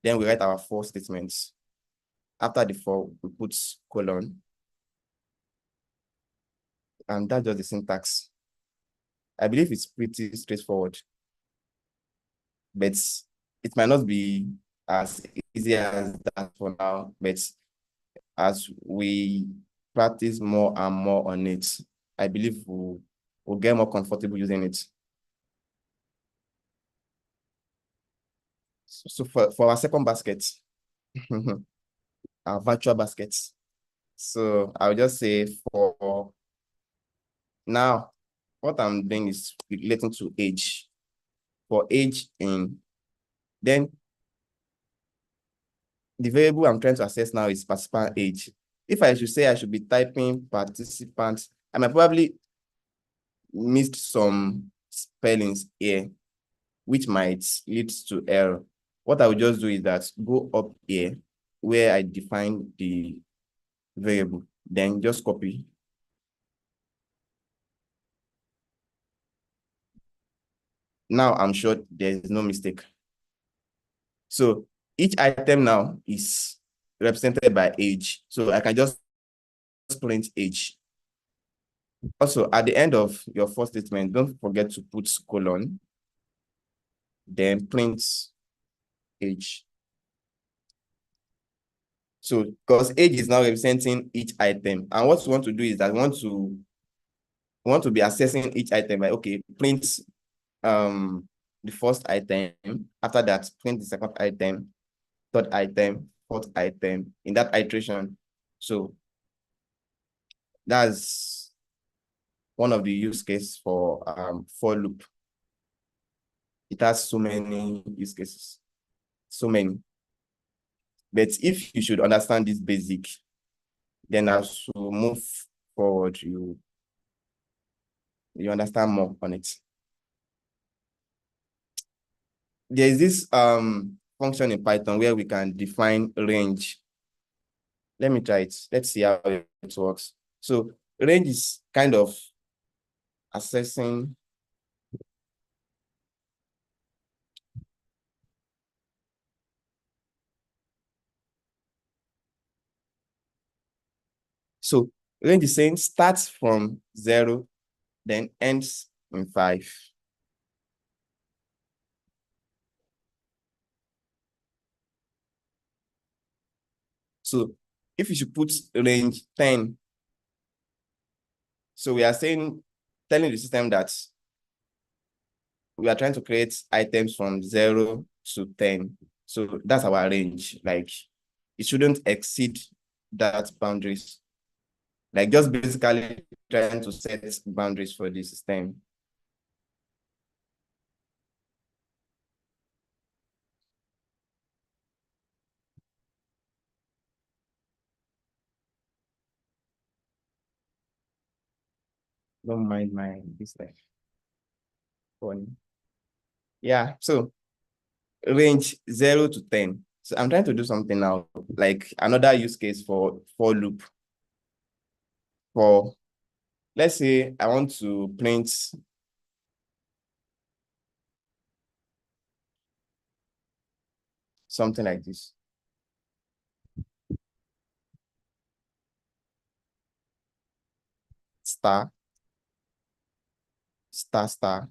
Then we write our for statements. After the for, we put colon. And that's just the syntax. I believe it's pretty straightforward. But it might not be as easy as that for now. But as we practice more and more on it, I believe we'll get more comfortable using it. So for our second basket, our virtual baskets. So I'll just say for now, what I'm doing is relating to age. For age then the variable I'm trying to access now is participant age. If I should say I should be typing participants, I might probably missed some spellings here, which might lead to error. What I will just do is that go up here where I define the variable, then just copy. Now I'm sure there's no mistake. So each item now is represented by age. So I can just print age. Also, at the end of your first statement, don't forget to put colon, then print age. So because age is now representing each item. And what we want to do is that we want to be assessing each item by, okay, print the first item. After that, print the second item, third item, fourth item in that iteration. So that's one of the use cases for loop. It has so many use cases, so many. But if you should understand this basic, then as you move forward, you understand more on it. There is this function in Python where we can define range. Let me try it. Let's see how it works. So range is kind of assessing so Range is saying starts from 0, then ends in 5. So if you should put range 10, so we are telling the system that we are trying to create items from 0 to 10. So that's our range. Like, it shouldn't exceed that boundaries. Like, just basically trying to set boundaries for the system. Don't mind my this phone. Yeah, so range 0 to 10. So I'm trying to do something now, like another use case for loop. For, let's say I want to print something like this. Star, star, star,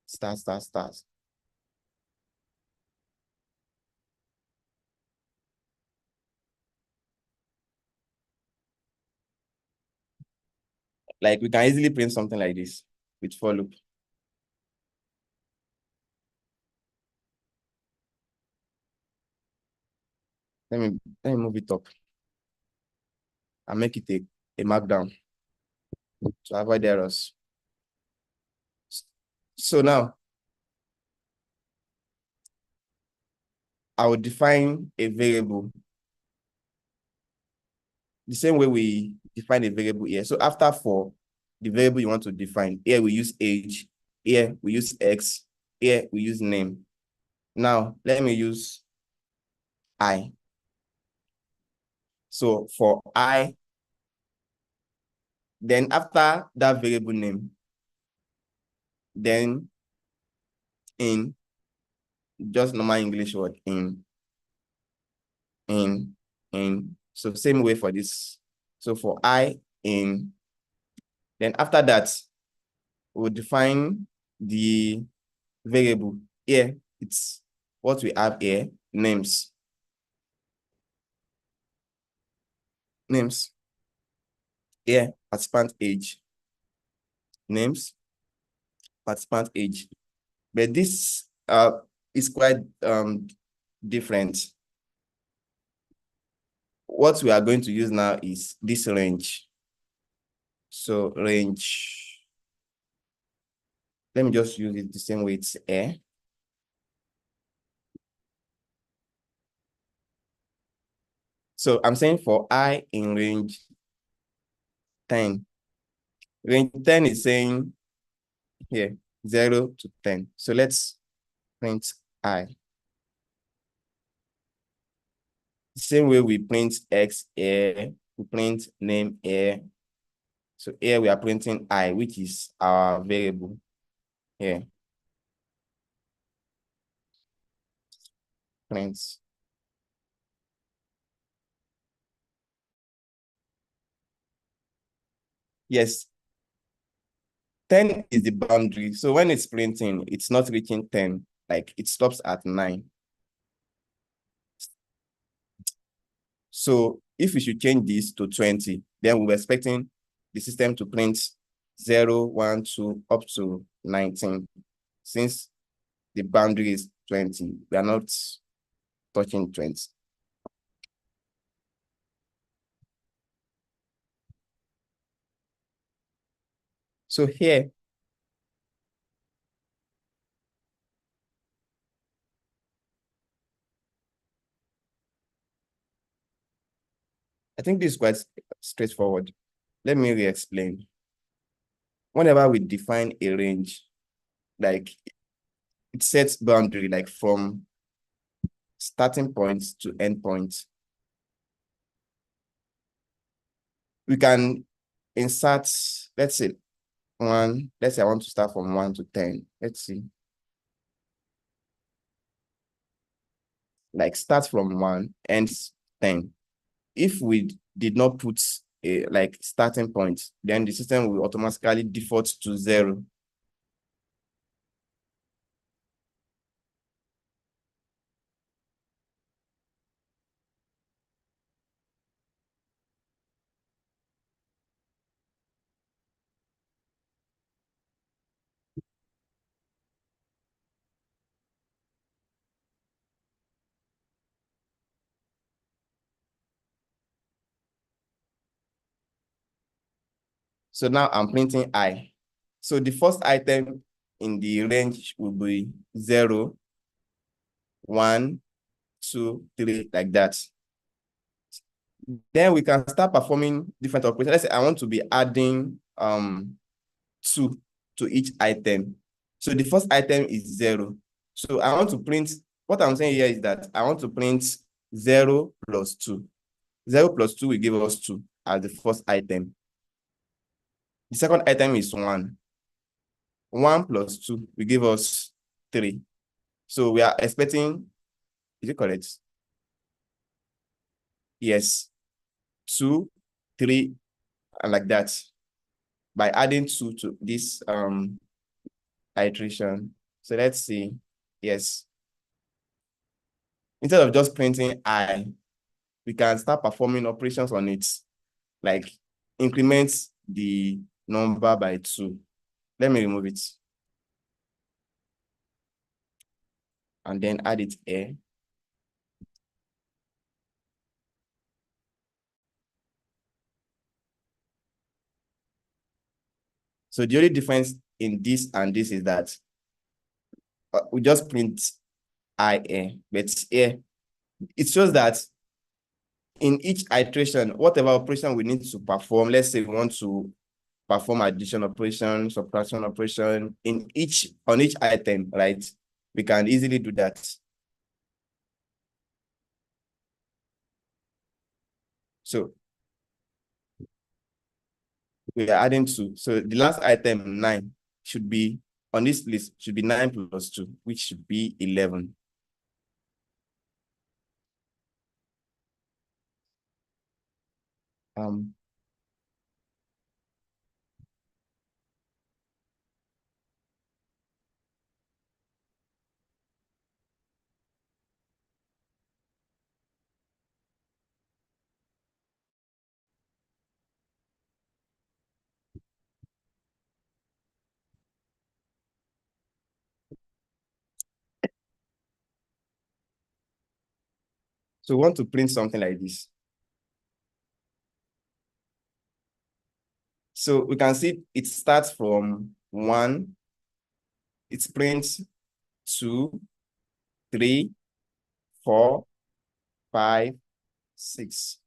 star, star, stars. Like, we can easily print something like this with for loop. Let me move it up and make it a markdown to avoid errors. So now I will define a variable the same way we define a variable here. So after for the variable you want to define, here we use age, here we use X, here we use name. Now let me use I. So for I, then after that variable name, then in just normal English word in. So same way for this. So for I in, then after that, we'll define the variable. Here, it's what we have here, names. Names. Here, participant age. Names, participant age. But this is quite different. What we are going to use now is this range. So range, let me just use it the same way it's here. So I'm saying for I in range 10. Range 10 is saying here 0 to 10. So let's print I. Same way we print X here, we print name here. So here we are printing I, which is our variable here. Print. Yes, 10 is the boundary. So when it's printing, it's not reaching 10, like it stops at 9. So if we should change this to 20, then we're expecting the system to print 0, 1, 2, up to 19. Since the boundary is 20, we are not touching 20. So here, I think this is quite straightforward. Let me re-explain. Whenever we define a range, like it sets boundary, like from starting points to end points. We can insert, let's say let's say I want to start from 1 to 10. Let's see. Like start from 1, ends 10. If we did not put a like starting point, then the system will automatically default to 0. So now I'm printing I. So the first item in the range will be 0, 1, 2, 3, like that. Then we can start performing different operations. Let's say I want to be adding 2 to each item. So the first item is 0. So I want to print, what I'm saying here is that I want to print 0 plus 2. 0 plus 2 will give us 2 as the first item. The second item is 1. 1 plus 2 will give us 3. So we are expecting, is it correct? Yes. 2, 3, and like that. By adding 2 to this iteration. So let's see. Yes. Instead of just printing I, we can start performing operations on it, like increment the number by 2. Let me remove it. And then add it here. So the only difference in this and this is that we just print I here, but here it shows that in each iteration, whatever operation we need to perform, let's say we want to perform addition operation, subtraction operation on each item, right? We can easily do that. So we are adding 2. So the last item, 9, should be on this list, should be 9 plus 2, which should be 11. So we want to print something like this. So we can see it starts from 1, it prints 2, 3, 4, 5, 6.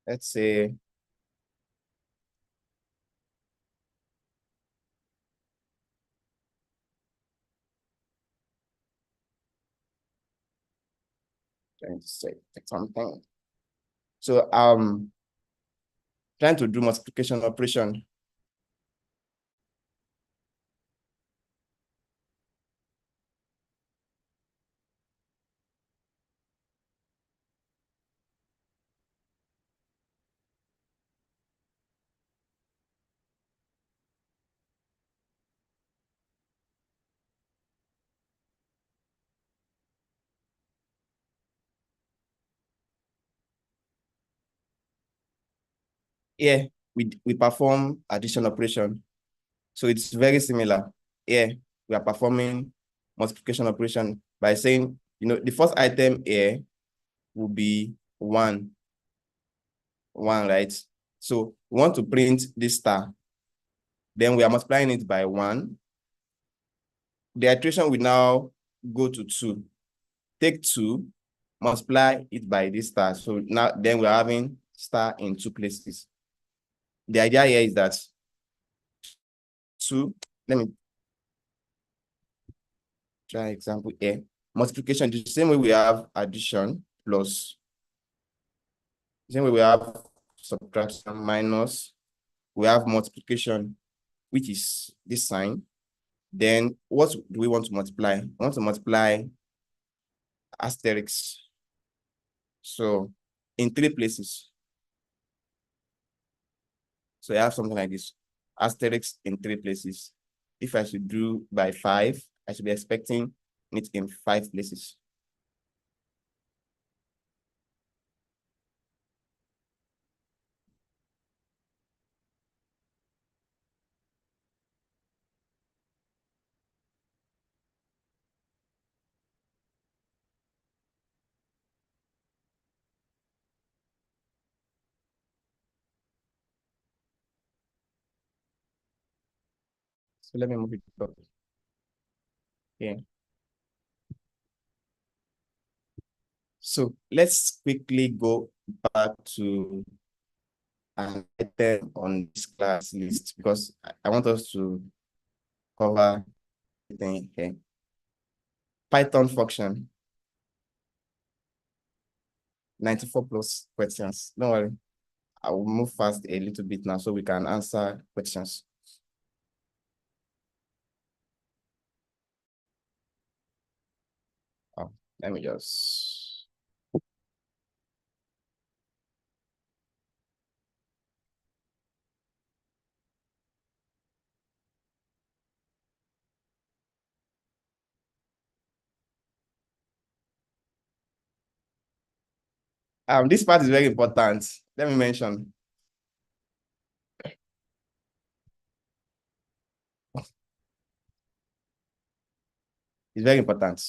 Let's say trying to say something. So trying to do multiplication operation. Here we perform addition operation. So it's very similar. Here we are performing multiplication operation by saying, the first item here will be 1, right? So we want to print this star. Then we are multiplying it by 1. The iteration will now go to 2. Take 2, multiply it by this star. So now then we're having star in 2 places. The idea here is that 2, let me try example here. Multiplication, the same way we have addition plus, the same way we have subtraction minus, we have multiplication. which is this sign. Then what do we want to multiply? I want to multiply asterisk. So in 3 places. So I have something like this, asterisk in 3 places. If I should do by 5, I should be expecting it in 5 places. So let me move it up here. So let's quickly go back to an item on this class list because I want us to cover everything here. Python function. 94 plus questions. Don't worry. I will move fast a little bit now so we can answer questions. Oh, let me just. This part is very important. Let me mention. It's very important.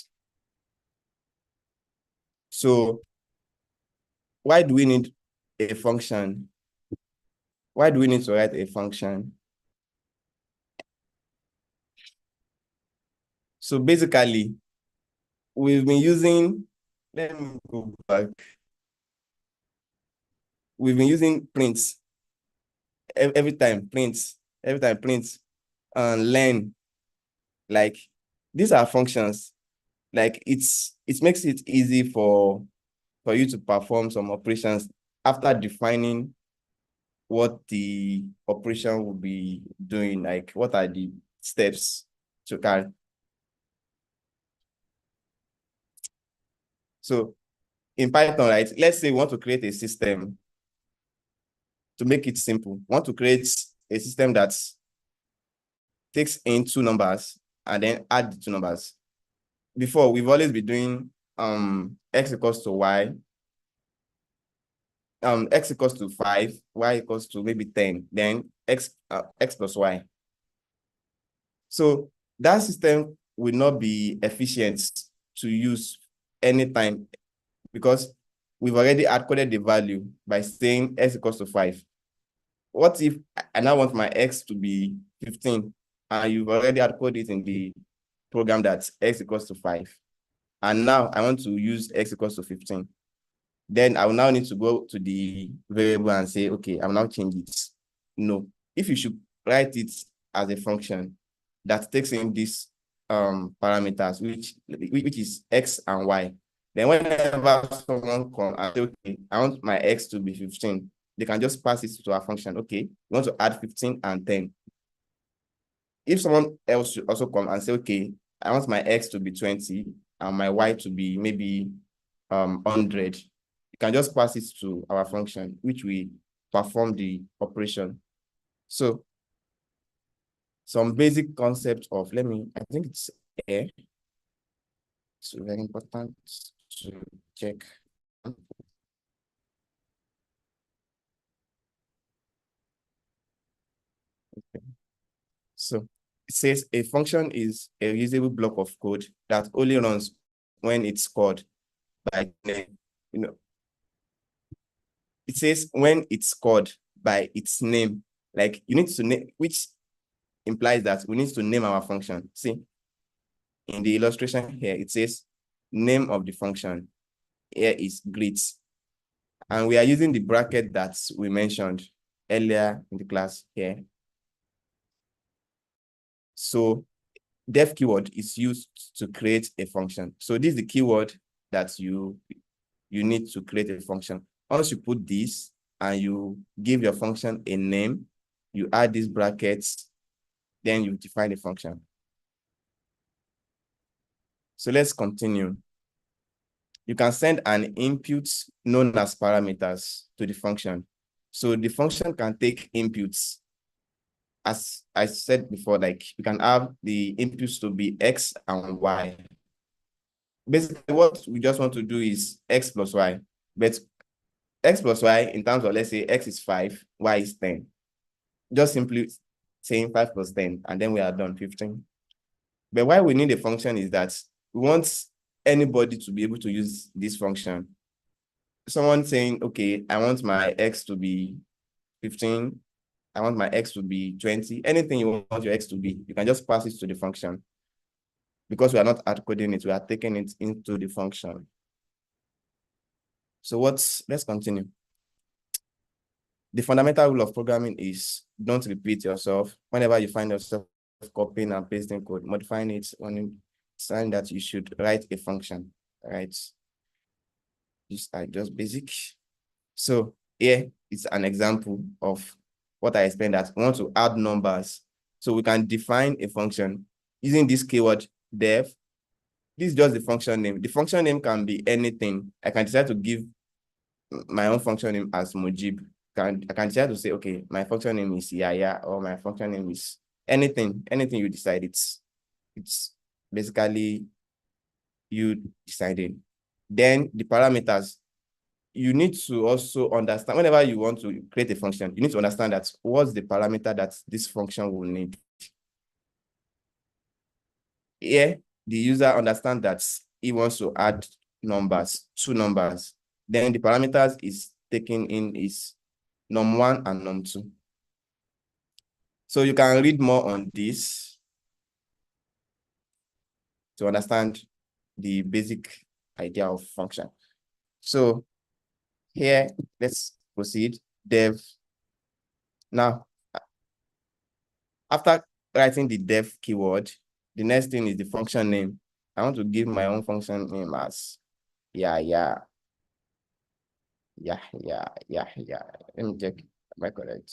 So why do we need a function? Why do we need to write a function? So basically, we've been using, let me go back. We've been using prints every time, prints, and learn. Like, these are functions. Like, it makes it easy for you to perform some operations after defining what the operation will be doing, like what are the steps to carry. So in Python, right, let's say we want to create a system. To make it simple, we want to create a system that takes in 2 numbers and then add the 2 numbers. Before, we've always been doing x equals to y, x equals to 5, y equals to maybe 10, then x plus y. So that system will not be efficient to use anytime because we've already hard-coded the value by saying x equals to 5. What if I now want my x to be 15 and you've already hard-coded it in the program that x equals to 5? And now I want to use x equals to 15. Then I will now need to go to the variable and say, okay, I will now change it. No, if you should write it as a function that takes in these parameters, which is x and y, then whenever someone comes and say, okay, I want my x to be 15, they can just pass it to our function. Okay, we want to add 15 and 10. If someone else should also come and say, okay, I want my x to be 20 and my y to be maybe 100, you can just pass it to our function, which we perform the operation. So some basic concept of, I think it's A. It's very important to check. Okay. So it says a function is a reusable block of code that only runs when it's called by name. It says when it's called by its name, like you need to name, which implies that we need to name our function. See, in the illustration here, it says name of the function. Here is greet. And we are using the bracket that we mentioned earlier in the class here. So def keyword is used to create a function. So this is the keyword that you need to create a function. Once you put this and you give your function a name, you add these brackets, then you define the function. So let's continue. You can send an input known as parameters to the function. So the function can take inputs. As I said before, like you can have the inputs to be X and Y. Basically, what we just want to do is X plus Y. But X plus Y in terms of, let's say X is 5, Y is 10. Just simply saying 5 plus 10, and then we are done, 15. But why we need a function is that we want anybody to be able to use this function. Someone saying, okay, I want my X to be 15. I want my X to be 20. Anything you want your X to be, you can just pass it to the function. Because we are not hard coding it, we are taking it into the function. So let's continue. The fundamental rule of programming is don't repeat yourself. Whenever you find yourself copying and pasting code, modifying it on sign that you should write a function, right? Just basic. So here is an example of what I explained, that we want to add numbers. So we can define a function using this keyword def. This is just the function name. The function name can be anything. I can decide to give my own function name as Mujib. I can decide to say, okay, my function name is Yaya, or my function name is anything you decide. It's basically you deciding. Then the parameters, you need to also understand, whenever you want to create a function, you need to understand that what's the parameter that this function will need. Here, the user understands that he wants to add numbers, 2 numbers. Then the parameters is taken in is num1 and num2. So you can read more on this to understand the basic idea of function. So here, let's proceed. Dev. Now, after writing the dev keyword, the next thing is the function name. I want to give my own function name as yeah. Let me check. Am I correct?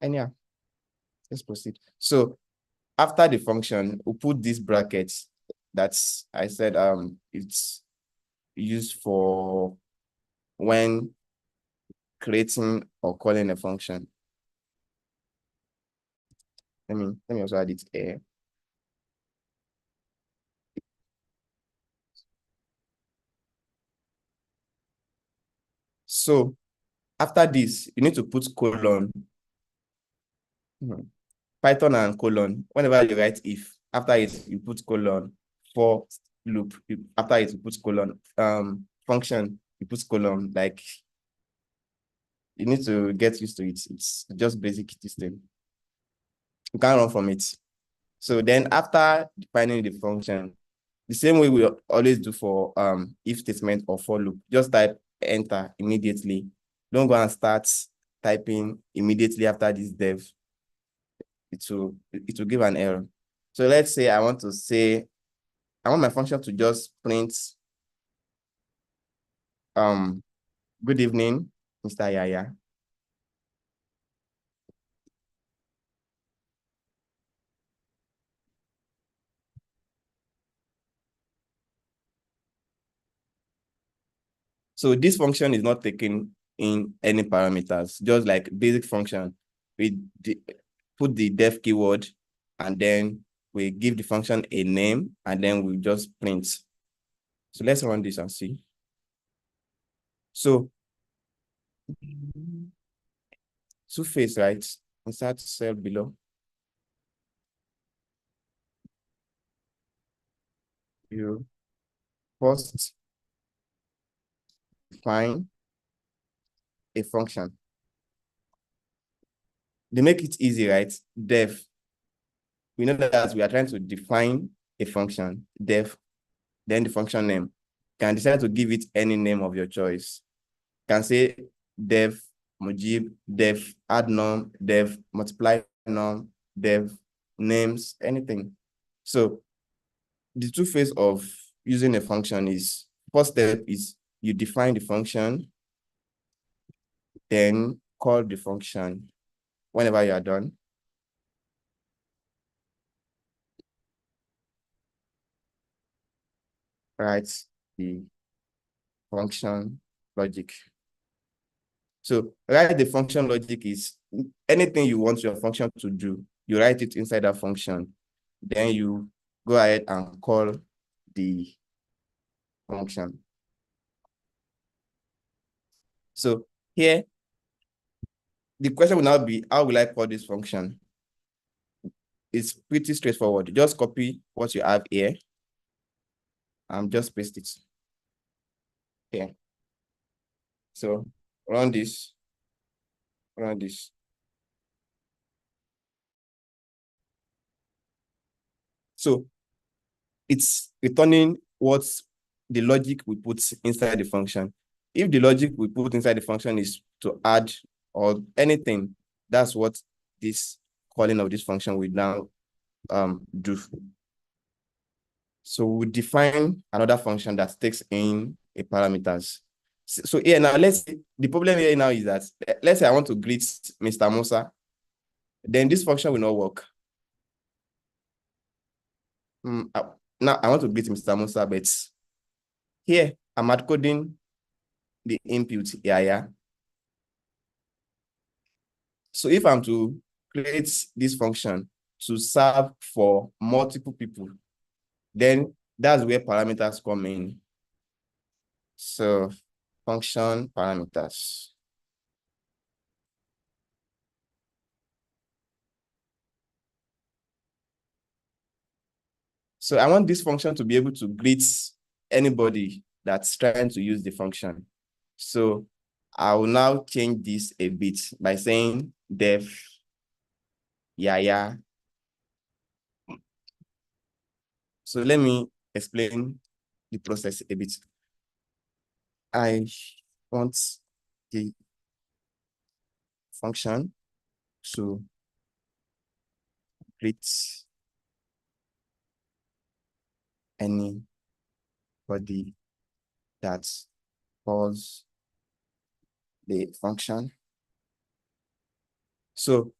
And yeah, let's proceed. So after the function, we'll put these brackets. That's, I said, it's used for when creating or calling a function. Let me also add it here. So after this, you need to put colon. Python and colon. Whenever you write if, after it, you put colon. For loop, after it, you put colon. Function, you put colon. Like, you need to get used to it. It's just basic system. You can't run from it. So then after defining the function, the same way we always do for if statement or for loop, just type enter immediately. Don't go and start typing immediately after this dev. It will give an error. So let's say I want my function to just print good evening, Mr. Yaya. So this function is not taking in any parameters, just like basic function. We put the def keyword, and then we give the function a name, and then we just print. So let's run this and see. So two-phase, right? Insert cell below. You first define a function. They make it easy, right? Def. We know that we are trying to define a function, def, then the function name. You can decide to give it any name of your choice. You can say def Mujib, def add num, def multiply num, def names, anything. So the two phases of using a function is, first step is you define the function, then call the function whenever you are done. write the function logic. So write the function logic is anything you want your function to do, you write it inside that function. Then you go ahead and call the function. So here, the question will now be, how will I call this function? It's pretty straightforward. Just copy what you have here and just paste it here. So run this, run this. So it's returning what's the logic we put inside the function. If the logic we put inside the function is to add or anything, that's what this calling of this function will now do. So we define another function that takes in a parameters. So here now, the problem here now is that, let's say I want to greet Mr. Musa, then this function will not work. Now I want to greet Mr. Musa, but here I'm hard coding the input here. So if I'm to create this function to serve for multiple people, then that's where parameters come in. So function parameters. So I want this function to be able to greet anybody that's trying to use the function. So I will now change this a bit by saying def yaya. So let me explain the process a bit. I want the function to greet anybody that calls the function. So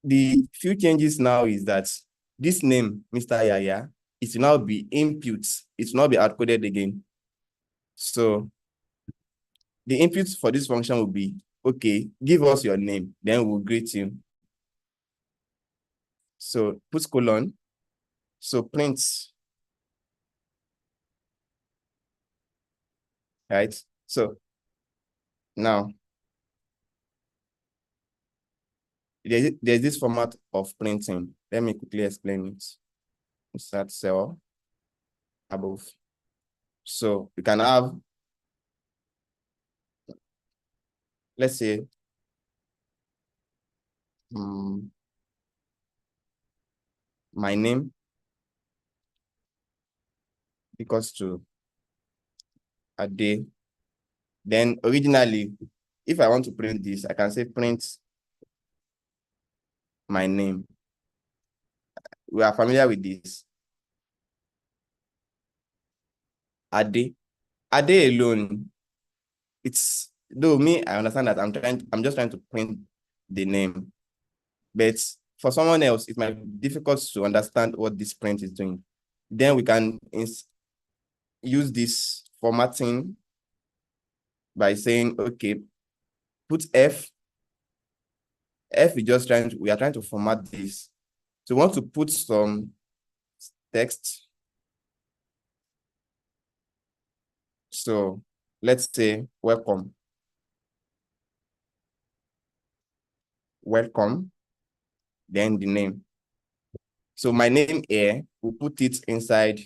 the few changes now is that this name, Mr. Yaya, it will now be input. It will not be hard-coded again. So the input for this function will be, okay, give us your name, then we'll greet you. So put colon. So print, right? So now there's this format of printing. Let me quickly explain it. Insert cell above. So you can have, let's say, my name equals to a day. Then originally, if I want to print this, I can say print my name. We are familiar with this. Ade alone, it's, though me, I understand that I'm just trying to print the name. But for someone else, it might be difficult to understand what this print is doing. Then we can use this formatting by saying, okay, put F. F is just we are trying to format this. So we want to put some text. So let's say welcome. Welcome, then the name. So my name here, we'll put it inside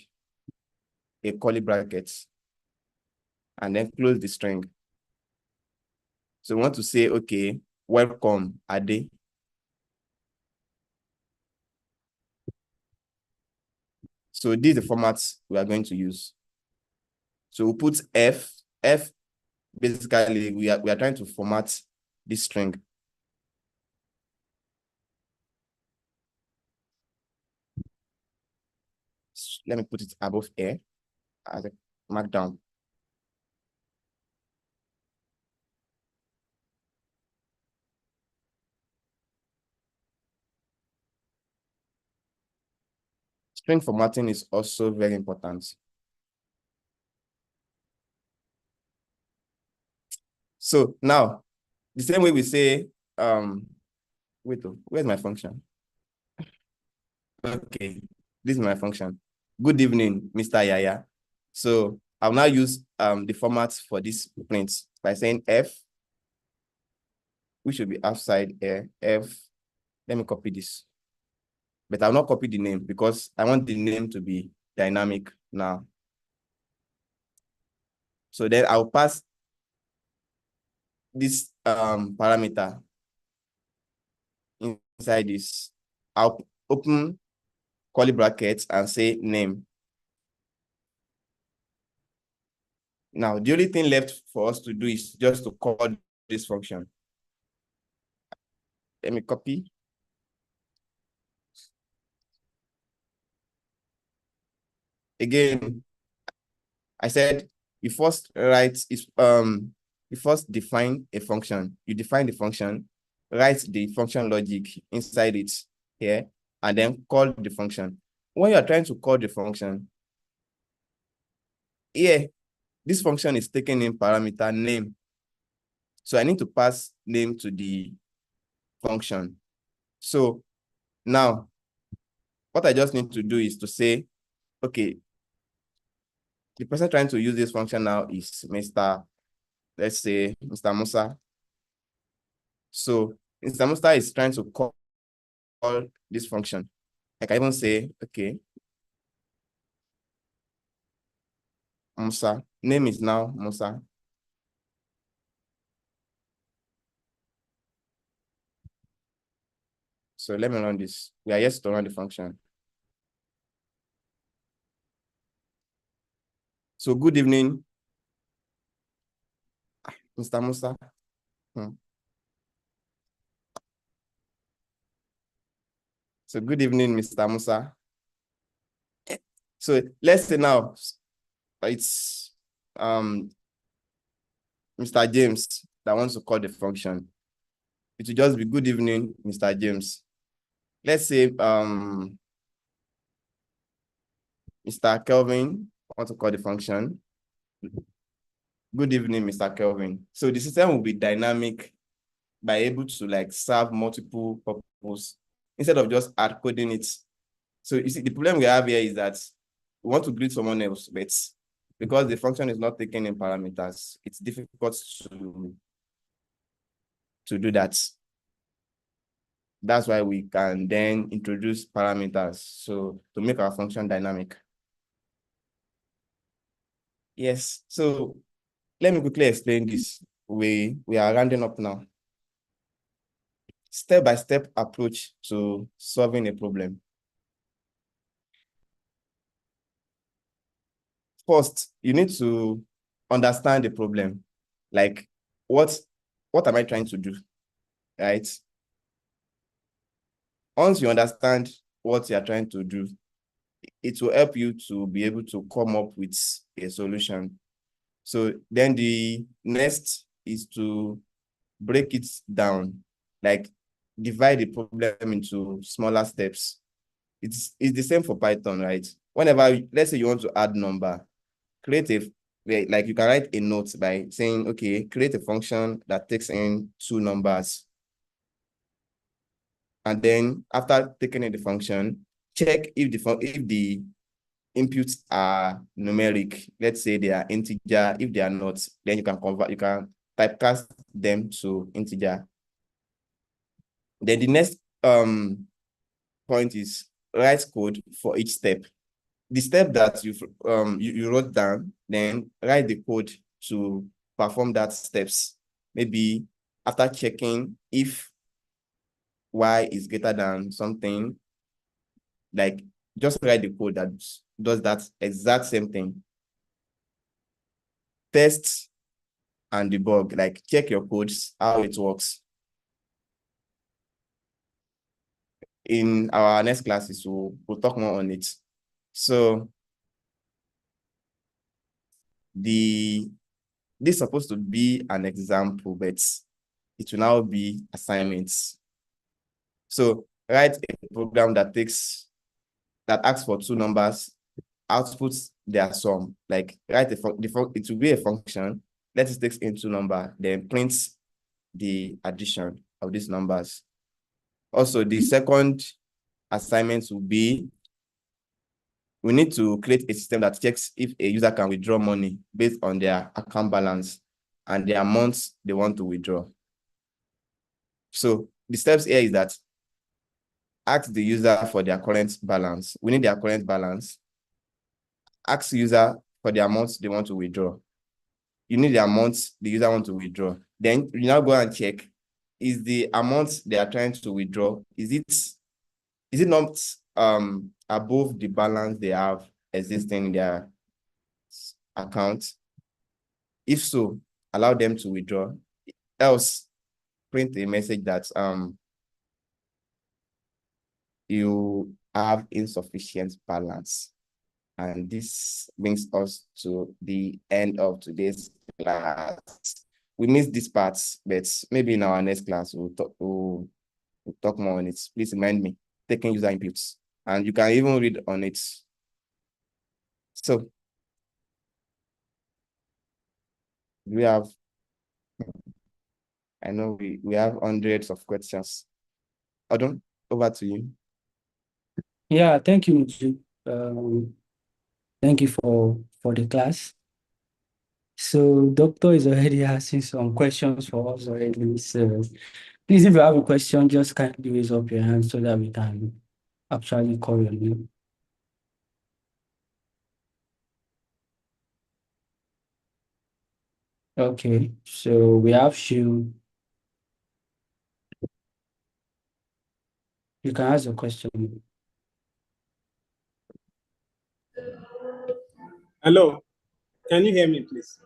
a curly bracket and then close the string. So we want to say, okay, welcome, Ade. So this is the format we are going to use. So we'll put F. F, basically, we are trying to format this string. Let me put it above here as a markdown. String formatting is also very important. So now, the same way we say, wait, where's my function? Okay, this is my function. Good evening, Mr. Yaya. So I'll now use the format for this print by saying F, which should be outside here, F. Let me copy this. But I'll not copy the name because I want the name to be dynamic now. So then I'll pass this parameter inside this. I'll open curly brackets and say name. Now, the only thing left for us to do is just to call this function. Let me copy. Again, I said you first you first define a function. You define the function, write the function logic inside it here, and then call the function. When you are trying to call the function, here, this function is taking in parameter name. So I need to pass name to the function. So now, what I just need to do is to say, okay, the person trying to use this function now is Mr. Let's say Mr. Musa. So Mr. Musa is trying to call this function. I can even say, okay, Musa. Name is now Musa. So let me run this. We are yet to run the function. So good evening, Mr. Musa. So good evening, Mr. Musa. So let's say now it's Mr. James that wants to call the function. It will just be good evening, Mr. James. Let's say Mr. Kelvin wants to call the function. Good evening, Mr. Kelvin. So the system will be dynamic by able to like serve multiple purposes instead of just hard coding it. So you see, the problem we have here is that we want to greet someone else, but because the function is not taking in parameters, it's difficult to do that. That's why we can then introduce parameters so to make our function dynamic. Yes, so let me quickly explain this. We are rounding up now. Step-by-step approach to solving a problem. First, you need to understand the problem. Like, what am I trying to do, right? Once you understand what you're trying to do, it will help you to be able to come up with a solution. So then the next is to break it down, like divide the problem into smaller steps. It's the same for Python, right? Whenever, let's say you want to add number, create a, like you can write a note by saying, okay, create a function that takes in 2 numbers. And then after taking in the function, check if the inputs are numeric. Let's say they are integer. If they are not, then you can convert, you can typecast them to integer. Then the next point is write code for each step. The step that you wrote down, then write the code to perform that steps. Maybe after checking if y is greater than something, like just write the code that does that exact same thing. Test and debug, like check your codes, how it works. In our next classes, we'll talk more on it. So this is supposed to be an example, but it will now be assignments. So write a program that asks for 2 numbers, outputs their sum. Like write it will be a function. statistics into number, then prints the addition of these numbers. Also, the second assignment will be, we need to create a system that checks if a user can withdraw money based on their account balance and the amounts they want to withdraw. So the steps here is that ask the user for their current balance. We need their current balance. Ask the user for the amounts they want to withdraw. You need the amounts the user wants to withdraw. Then you now go and check, is the amount they are trying to withdraw, is it not above the balance they have existing in their account? If so, allow them to withdraw. Else, print a message that you have insufficient balance. And this brings us to the end of today's class. We missed these parts, but maybe in our next class, we'll talk more on it. Please remind me, taking user inputs. And you can even read on it. So, we have, I know we have hundreds of questions. Odun, over to you. Yeah, thank you, Muju. Thank you for the class. So Doctor is already asking some questions for us already. So please, if you have a question, just kindly raise up your hand so that we can actually call your name. Okay, so we have Shu. You can ask a question. Hello, can you hear me, please?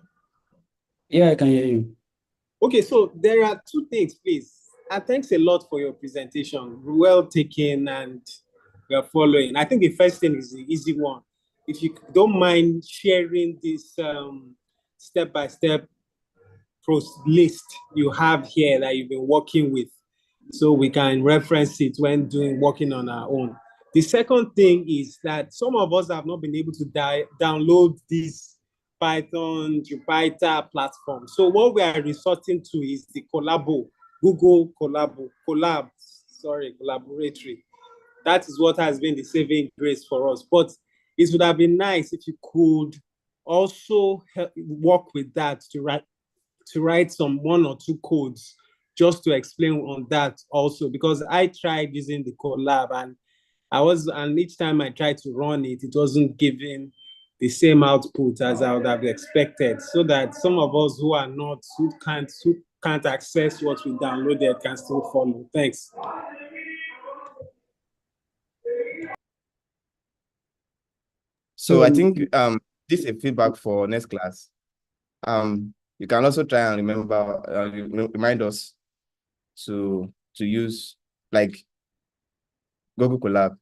Yeah, I can hear you. Okay, so there are two things, please. And thanks a lot for your presentation. Well taken, and we are following. I think the first thing is the easy one. If you don't mind sharing this step-by-step list you have here that you've been working with, so we can reference it when working on our own. The second thing is that some of us have not been able to download this Python Jupyter platform. So what we are resorting to is the Google Collaboratory. That is what has been the saving grace for us. But it would have been nice if you could also work with that to write some 1 or 2 codes just to explain on that also, because I tried using the Collab and each time I tried to run it, it wasn't giving the same output as I would have expected, so that some of us who can't access what we downloaded can still follow. Thanks. So I think this is a feedback for next class. You can also try and remind us to use like Google Colab.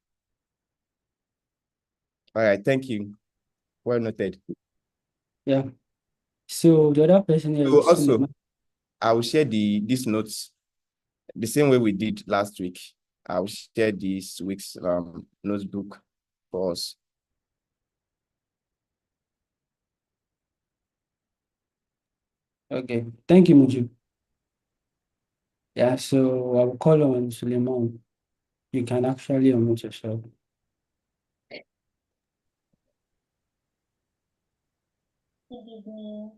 All right, thank you. Well noted. Yeah. So the other person is also, I will share these notes the same way we did last week. I will share this week's notebook for us. Okay, thank you, Muju. Yeah, so I will call on Suleiman. You can actually unmute yourself. Good evening.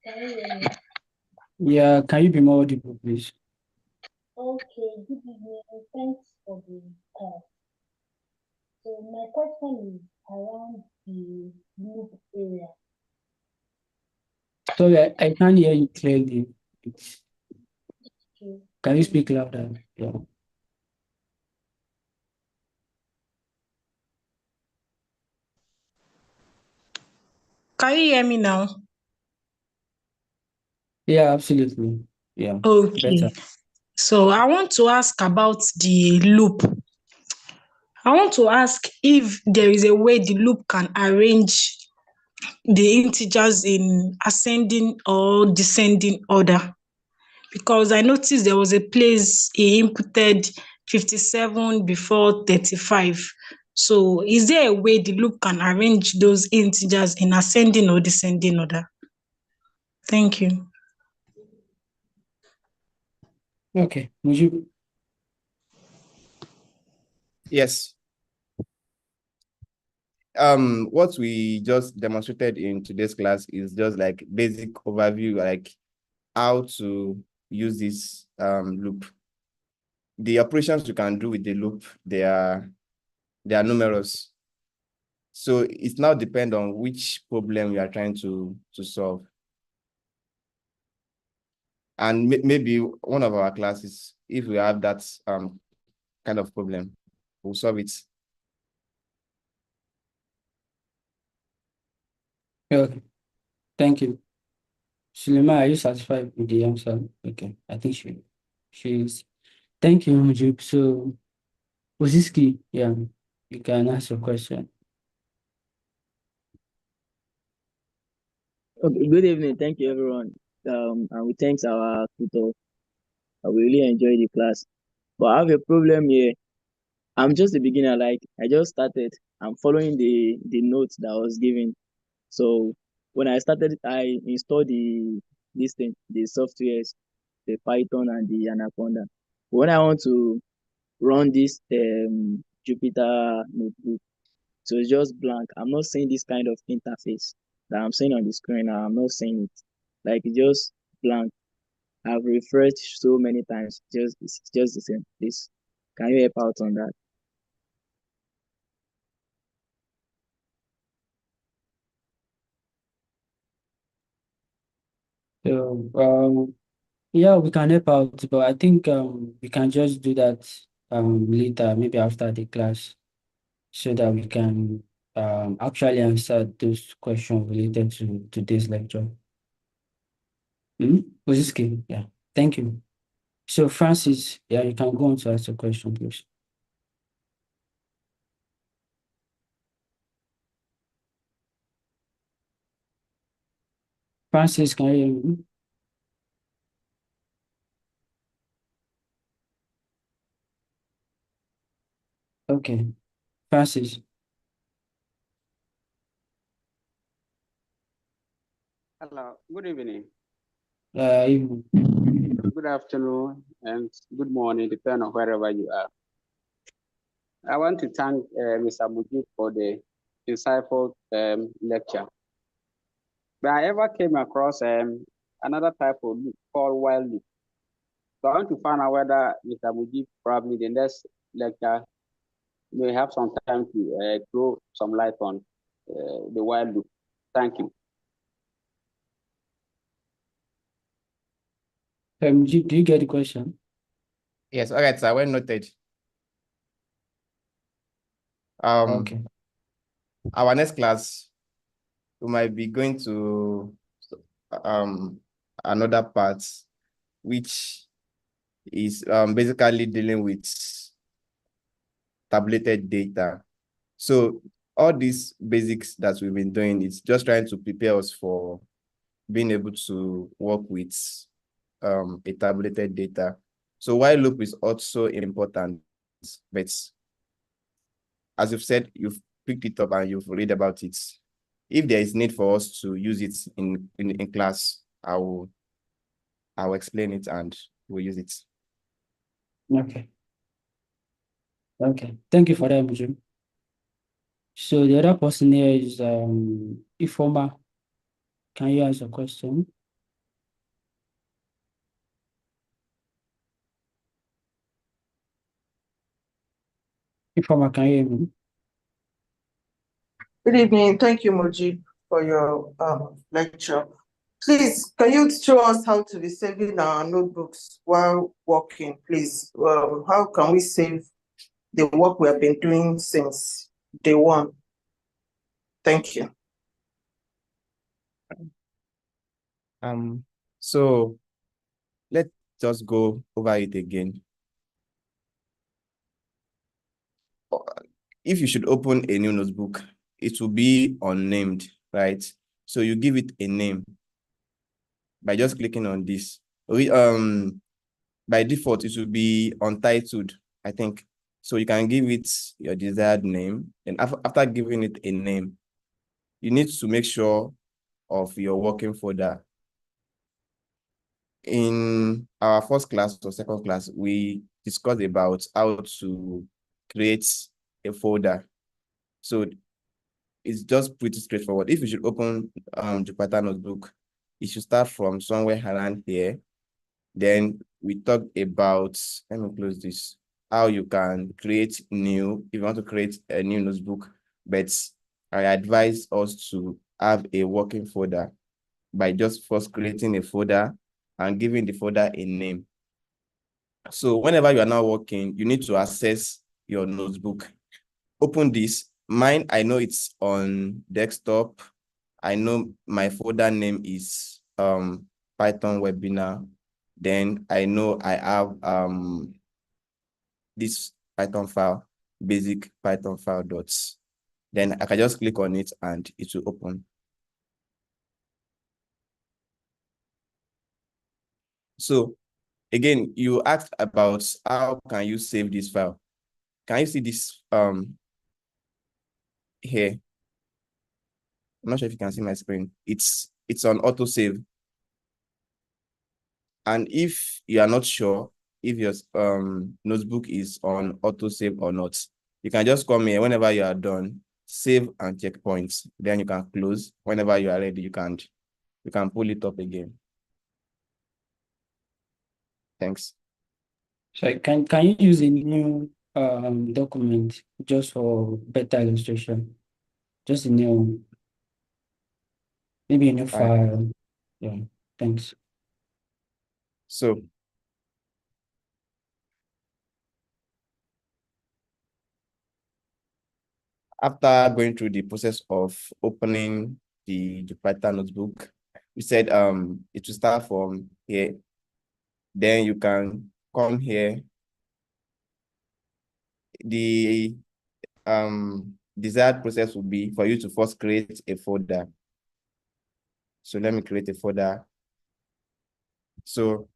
Can you hear me? Yeah, can you be more audible, please? Okay, good evening. Thanks for the class. So my question is around the loop area. Sorry, I can't hear you clearly. Okay. Can you speak louder? Yeah. Can you hear me now? Yeah, absolutely. Yeah. Okay. Better. So I want to ask about the loop. I want to ask if there is a way the loop can arrange the integers in ascending or descending order. Because I noticed there was a place he inputted 57 before 35. So is there a way the loop can arrange those integers in ascending or descending order? Thank you. Okay, Mujib. Yes. What we just demonstrated in today's class is just like basic overview, like how to use this loop. The operations you can do with the loop, they are numerous. So it now depends on which problem you are trying to solve. And maybe one of our classes, if we have that kind of problem, we'll solve it. Okay, thank you. Sulema, are you satisfied with the answer? Okay, I think she is. Thank you, Mujib. So, Oziski, yeah, you can ask your question. Okay, good evening. Thank you, everyone. And we thanks our tutor. I really enjoyed the class. But I have a problem here. I'm just a beginner. Like I just started. I'm following the notes that was given. So when I started, I installed this thing, the softwares, the Python and the Anaconda. When I want to run this Jupyter notebook, so it's just blank. I'm not seeing this kind of interface that I'm seeing on the screen now. I'm not seeing it. Like it's just blank. I've refreshed so many times. It's just the same. Please, can you help out on that? So, yeah, we can help out, but I think we can just do that later, maybe after the class, so that we can actually answer those questions related to today's lecture. Oziski, yeah, thank you. So, Francis, yeah, you can go on to ask the question, please. Francis, can you hear me? Okay, Francis. Hello, good evening, You, good afternoon, and good morning, depending on wherever you are. I want to thank Mr. Mujib for the insightful lecture. But I ever came across another type of loop called while loop. So I want to find out whether Mr. Mujib probably the next lecture may have some time to throw some light on the while loop. Thank you. do you get the question? Yes, all right, sir. Well noted. Okay. Our next class, we might be going to another part, which is basically dealing with tabulated data. So all these basics that we've been doing is just trying to prepare us for being able to work with a tabulated data. So while loop is also important, but as you've said, you've picked it up and you've read about it. If there is need for us to use it in class, I will explain it and we'll use it. Okay. Okay. Thank you for that, Mujib. So the other person here is Ifoma. Can you ask a question? Ifoma, can you hear me? Good evening. Thank you, Mujib, for your lecture. Please, can you show us how to be saving our notebooks while working, please? How can we save the work we have been doing since day one? Thank you. So let's just go over it again. If you should open a new notebook, it will be unnamed, right? So you give it a name by just clicking on this. By default, it will be untitled, I think. So you can give it your desired name. And after giving it a name, you need to make sure of your working folder. in our first class or second class, we discussed about how to create a folder. So it's just pretty straightforward. If you should open Jupyter Notebook, it should start from somewhere around here. Then we talked about, let me close this, how you can create new, if you want to create a new notebook, but I advise us to have a working folder by just first creating a folder and giving the folder a name. So whenever you are now working, you need to access your notebook. Open this. Mine, I know it's on desktop. I know my folder name is Python webinar. Then I know I have this Python file, basic Python file dots. Then I can just click on it and it will open. So again, you asked about how can you save this file? Can you see this here? I'm not sure if you can see my screen. It's on autosave. And if you are not sure if your notebook is on autosave or not, you can just come here whenever you are done, save and checkpoints. Then you can close. Whenever you are ready, you can pull it up again. Thanks. So can you use a new document just for better illustration? Just a new, maybe a new file. Yeah, thanks. So after going through the process of opening the Jupyter Notebook, we said it will start from here. Then you can come here. The desired process will be for you to first create a folder. So let me create a folder. So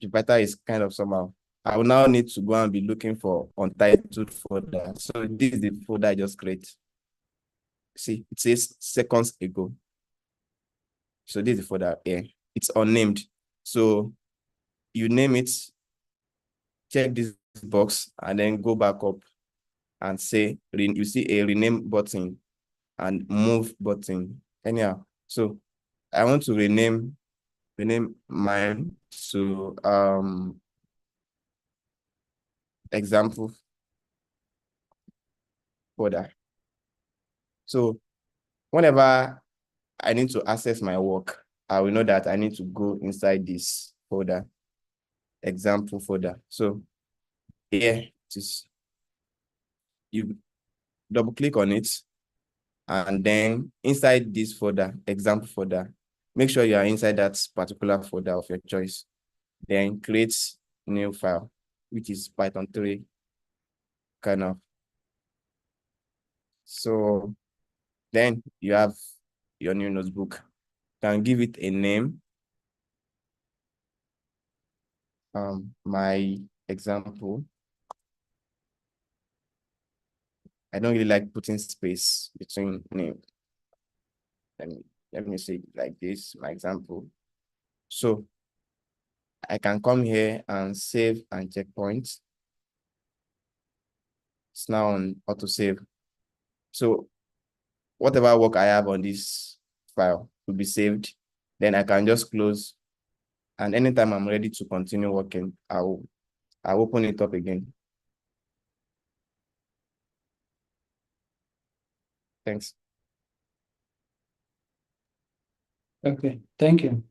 Jupyter is kind of somehow. I will now need to go and be looking for untitled folder. So this is the folder I just created. See, it says seconds ago. So this is the folder here. It's unnamed. So you name it, check this box, and then go back up and say, you see a rename button and move button. Anyhow, so I want to rename mine to example folder. So whenever I need to access my work, I will know that I need to go inside this folder, example folder. So here, you double click on it, and then inside this folder, example folder, make sure you are inside that particular folder of your choice. Then create new file, which is Python 3 kind of. So then you have your new notebook. You can give it a name. My example. I don't really like putting space between name. Let me say it like this, my example. So I can come here and save and checkpoint. It's now on autosave. So whatever work I have on this file will be saved. Then I can just close. And anytime I'm ready to continue working, I'll open it up again. Thanks. Okay, thank you.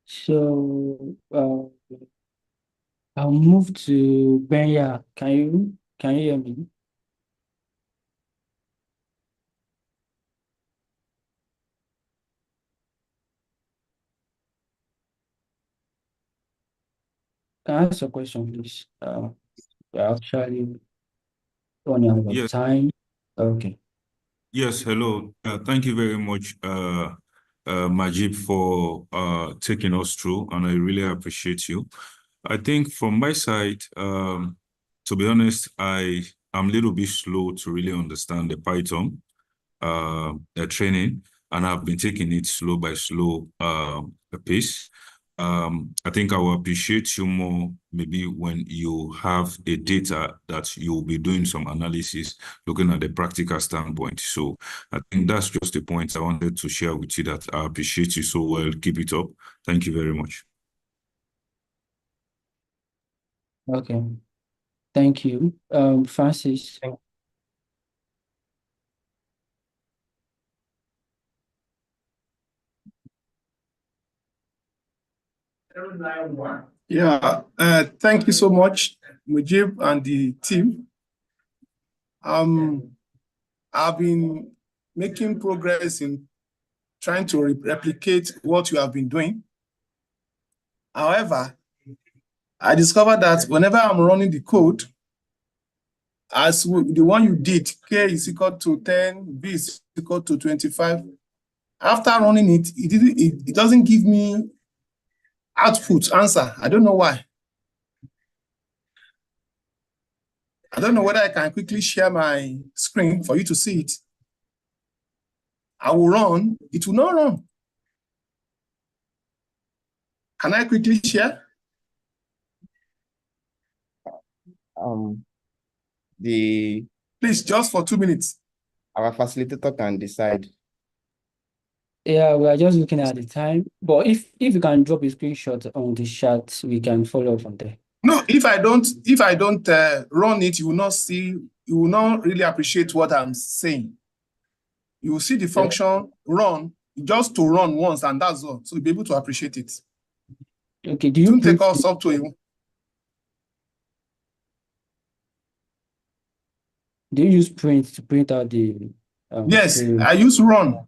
So I'll move to Benya. Can you hear me? Can I ask a question, please? We're actually running out of Yes. time. Okay. Yes, hello. Thank you very much, Majib, for taking us through, and I really appreciate you. I think from my side, to be honest, I'm a little bit slow to really understand the Python the training. and I've been taking it slow by slow pace. I think I will appreciate you more maybe when you have a data that you'll be doing some analysis, looking at the practical standpoint. So I think that's just the point I wanted to share with you, that I appreciate you so well. Keep it up. Thank you very much. Okay. Thank you. Francis. Yeah, thank you so much, Mujib and the team. I've been making progress in trying to replicate what you have been doing. However, I discovered that whenever I'm running the code, as the one you did, K is equal to 10, B is equal to 25. After running it, it doesn't give me output answer. I don't know why. I don't know whether I can quickly share my screen for you to see it. I will run, it will not run. Can I quickly share? Please, just for 2 minutes. Our facilitator can decide. Yeah, we are just looking at the time. But if you can drop a screenshot on the chat, we can follow from there. No, if I don't run it, you will not see, you will not really appreciate what I'm saying. You will see the function run, just to run once, and that's all. So you'll be able to appreciate it. Okay, do you take us up to you? Do you use print to print out the yes, I use run.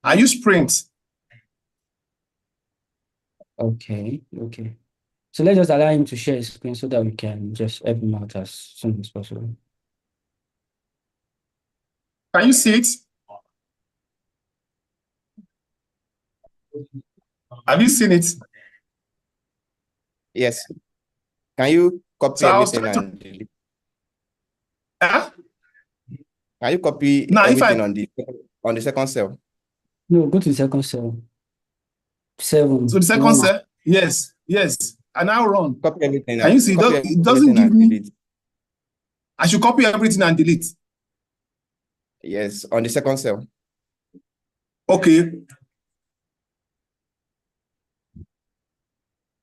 I use print. Okay. So let's just allow him to share his screen so that we can just help him out as soon as possible. Can you see it? Have you seen it? Yes. Can you copy everything and delete? Can you copy everything on the second cell? No, go to the second cell. 7. So the second cell? Yes. And now run. Copy everything. Can you see? It doesn't give me. Delete. I should copy everything and delete. Yes, on the second cell. Okay.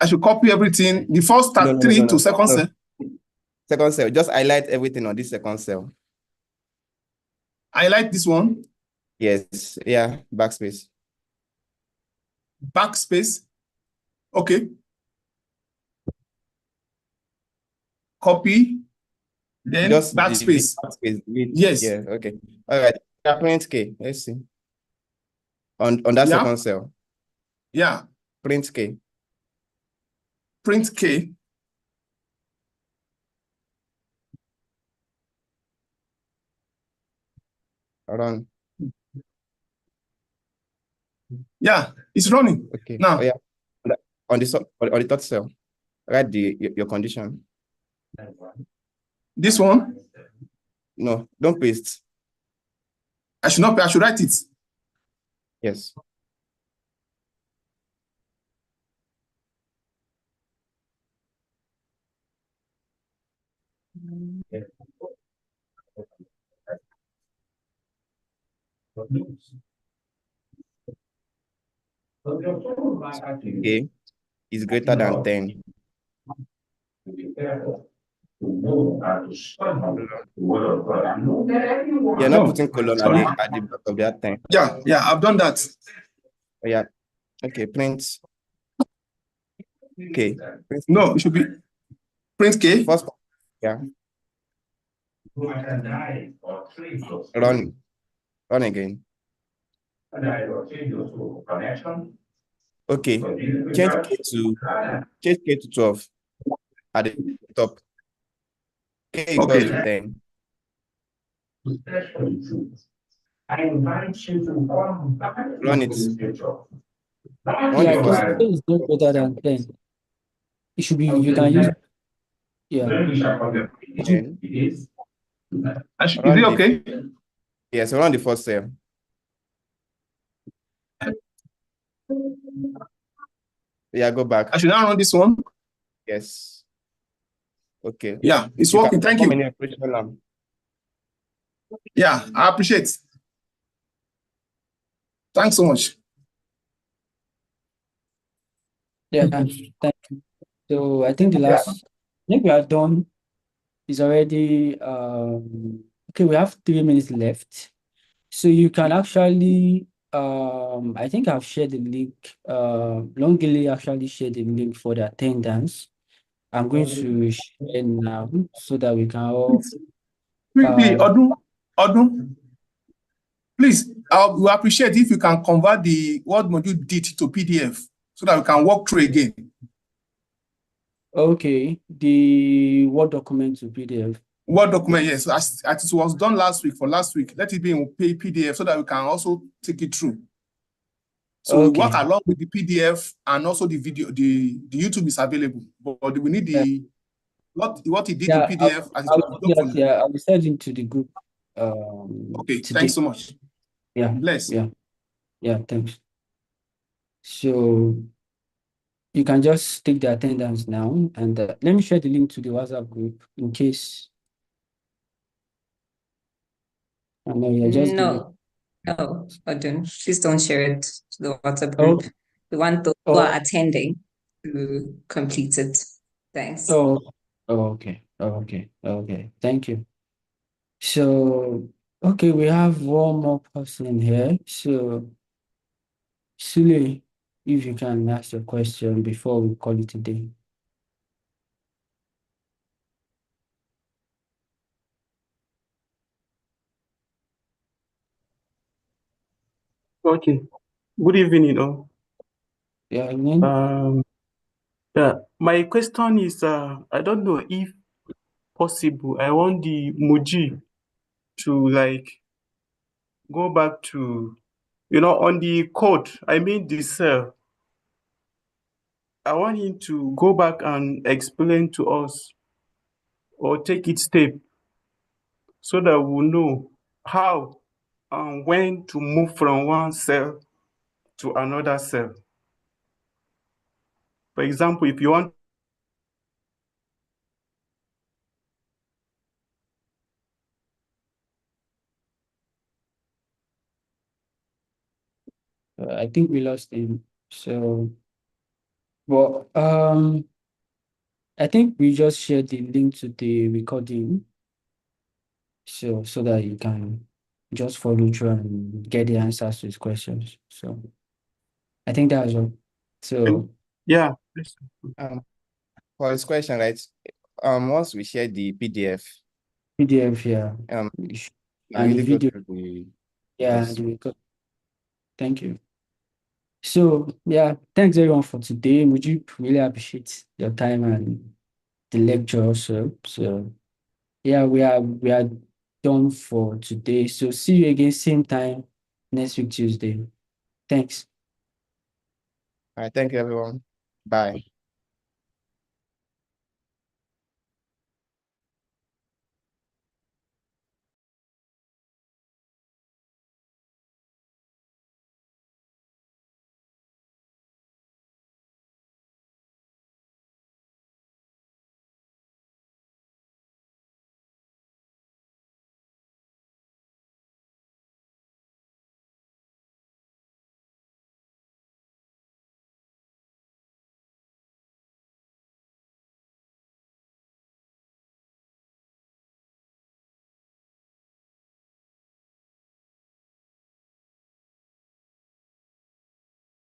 I should copy everything. The first three to second cell. Second cell. Just highlight everything on this second cell. Highlight this one? Yes. Yeah. Backspace. Backspace. Okay. Copy. Then just backspace. Yes. Yeah. Okay. All right. Print K. Let's see. On that second cell. Yeah. Print K. Print K. Run. Yeah, it's running. Okay. Now. Oh, yeah. On the third cell, write your condition. This one? No, don't paste. I should not. I should write it. Yes. Okay, is greater than 10. You're not putting colon at the back of that 10. Yeah, I've done that. Oh, yeah. Okay, print. Okay. No, it should be print K. First, yeah. Run again. Okay, change K to 12 at the top. K equals to 10. I invite you to come back. Run it. Yeah, K is not better than 10. It should be, you can use, Is it okay? Yes, around the first cell. Yeah, go back. I should now run this one. Yes. Okay. Yeah, it's You can working. Thank perform you. any operation now. Yeah, I appreciate it. Thanks so much. Yeah, thank you. So I think I think we are done. It's already okay, we have 3 minutes left. So you can actually I think I've shared the link. Longili actually shared the link for the attendance. I'm going to share now so that we can all Please, Odun, please, I will appreciate if you can convert the what module did to PDF so that we can walk through again. okay, the Word document to PDF. Word document, yes, as it was done last week, let it be in PDF so that we can also take it through. So we work along with the PDF and also the video, the YouTube is available, but we need the what he did in PDF as it was done for you. I will send into the group. Okay, today. thanks so much. Yeah, bless. Yeah, thanks. So you can just take the attendance now, and let me share the link to the WhatsApp group in case. I know you're just No, Odun, please don't share it to the WhatsApp group. We want those who are attending to complete it. Thanks. Okay. Thank you. So, okay, we have one more person here. So, Sule, if you can ask your question before we call it a day. Okay. Good evening, all. Yeah, yeah. My question is, I don't know if possible. I want the Muji to like go back to, on the code. I mean the cell. I want him to go back and explain to us or take it step so that we'll know how and when to move from one cell to another cell. For example, if you want I think we lost him. So, well, I think we just shared the link to the recording. So that you can just follow through and get the answers to his questions. So I think that was all. So yeah. For his question, right? Once we share the PDF, yeah. and the video. Go through the thank you. So yeah, thanks everyone for today. Would you really appreciate your time and the lecture also. So yeah, we are done for today. So see you again same time next week Tuesday. Thanks. All right, thank you everyone. Bye.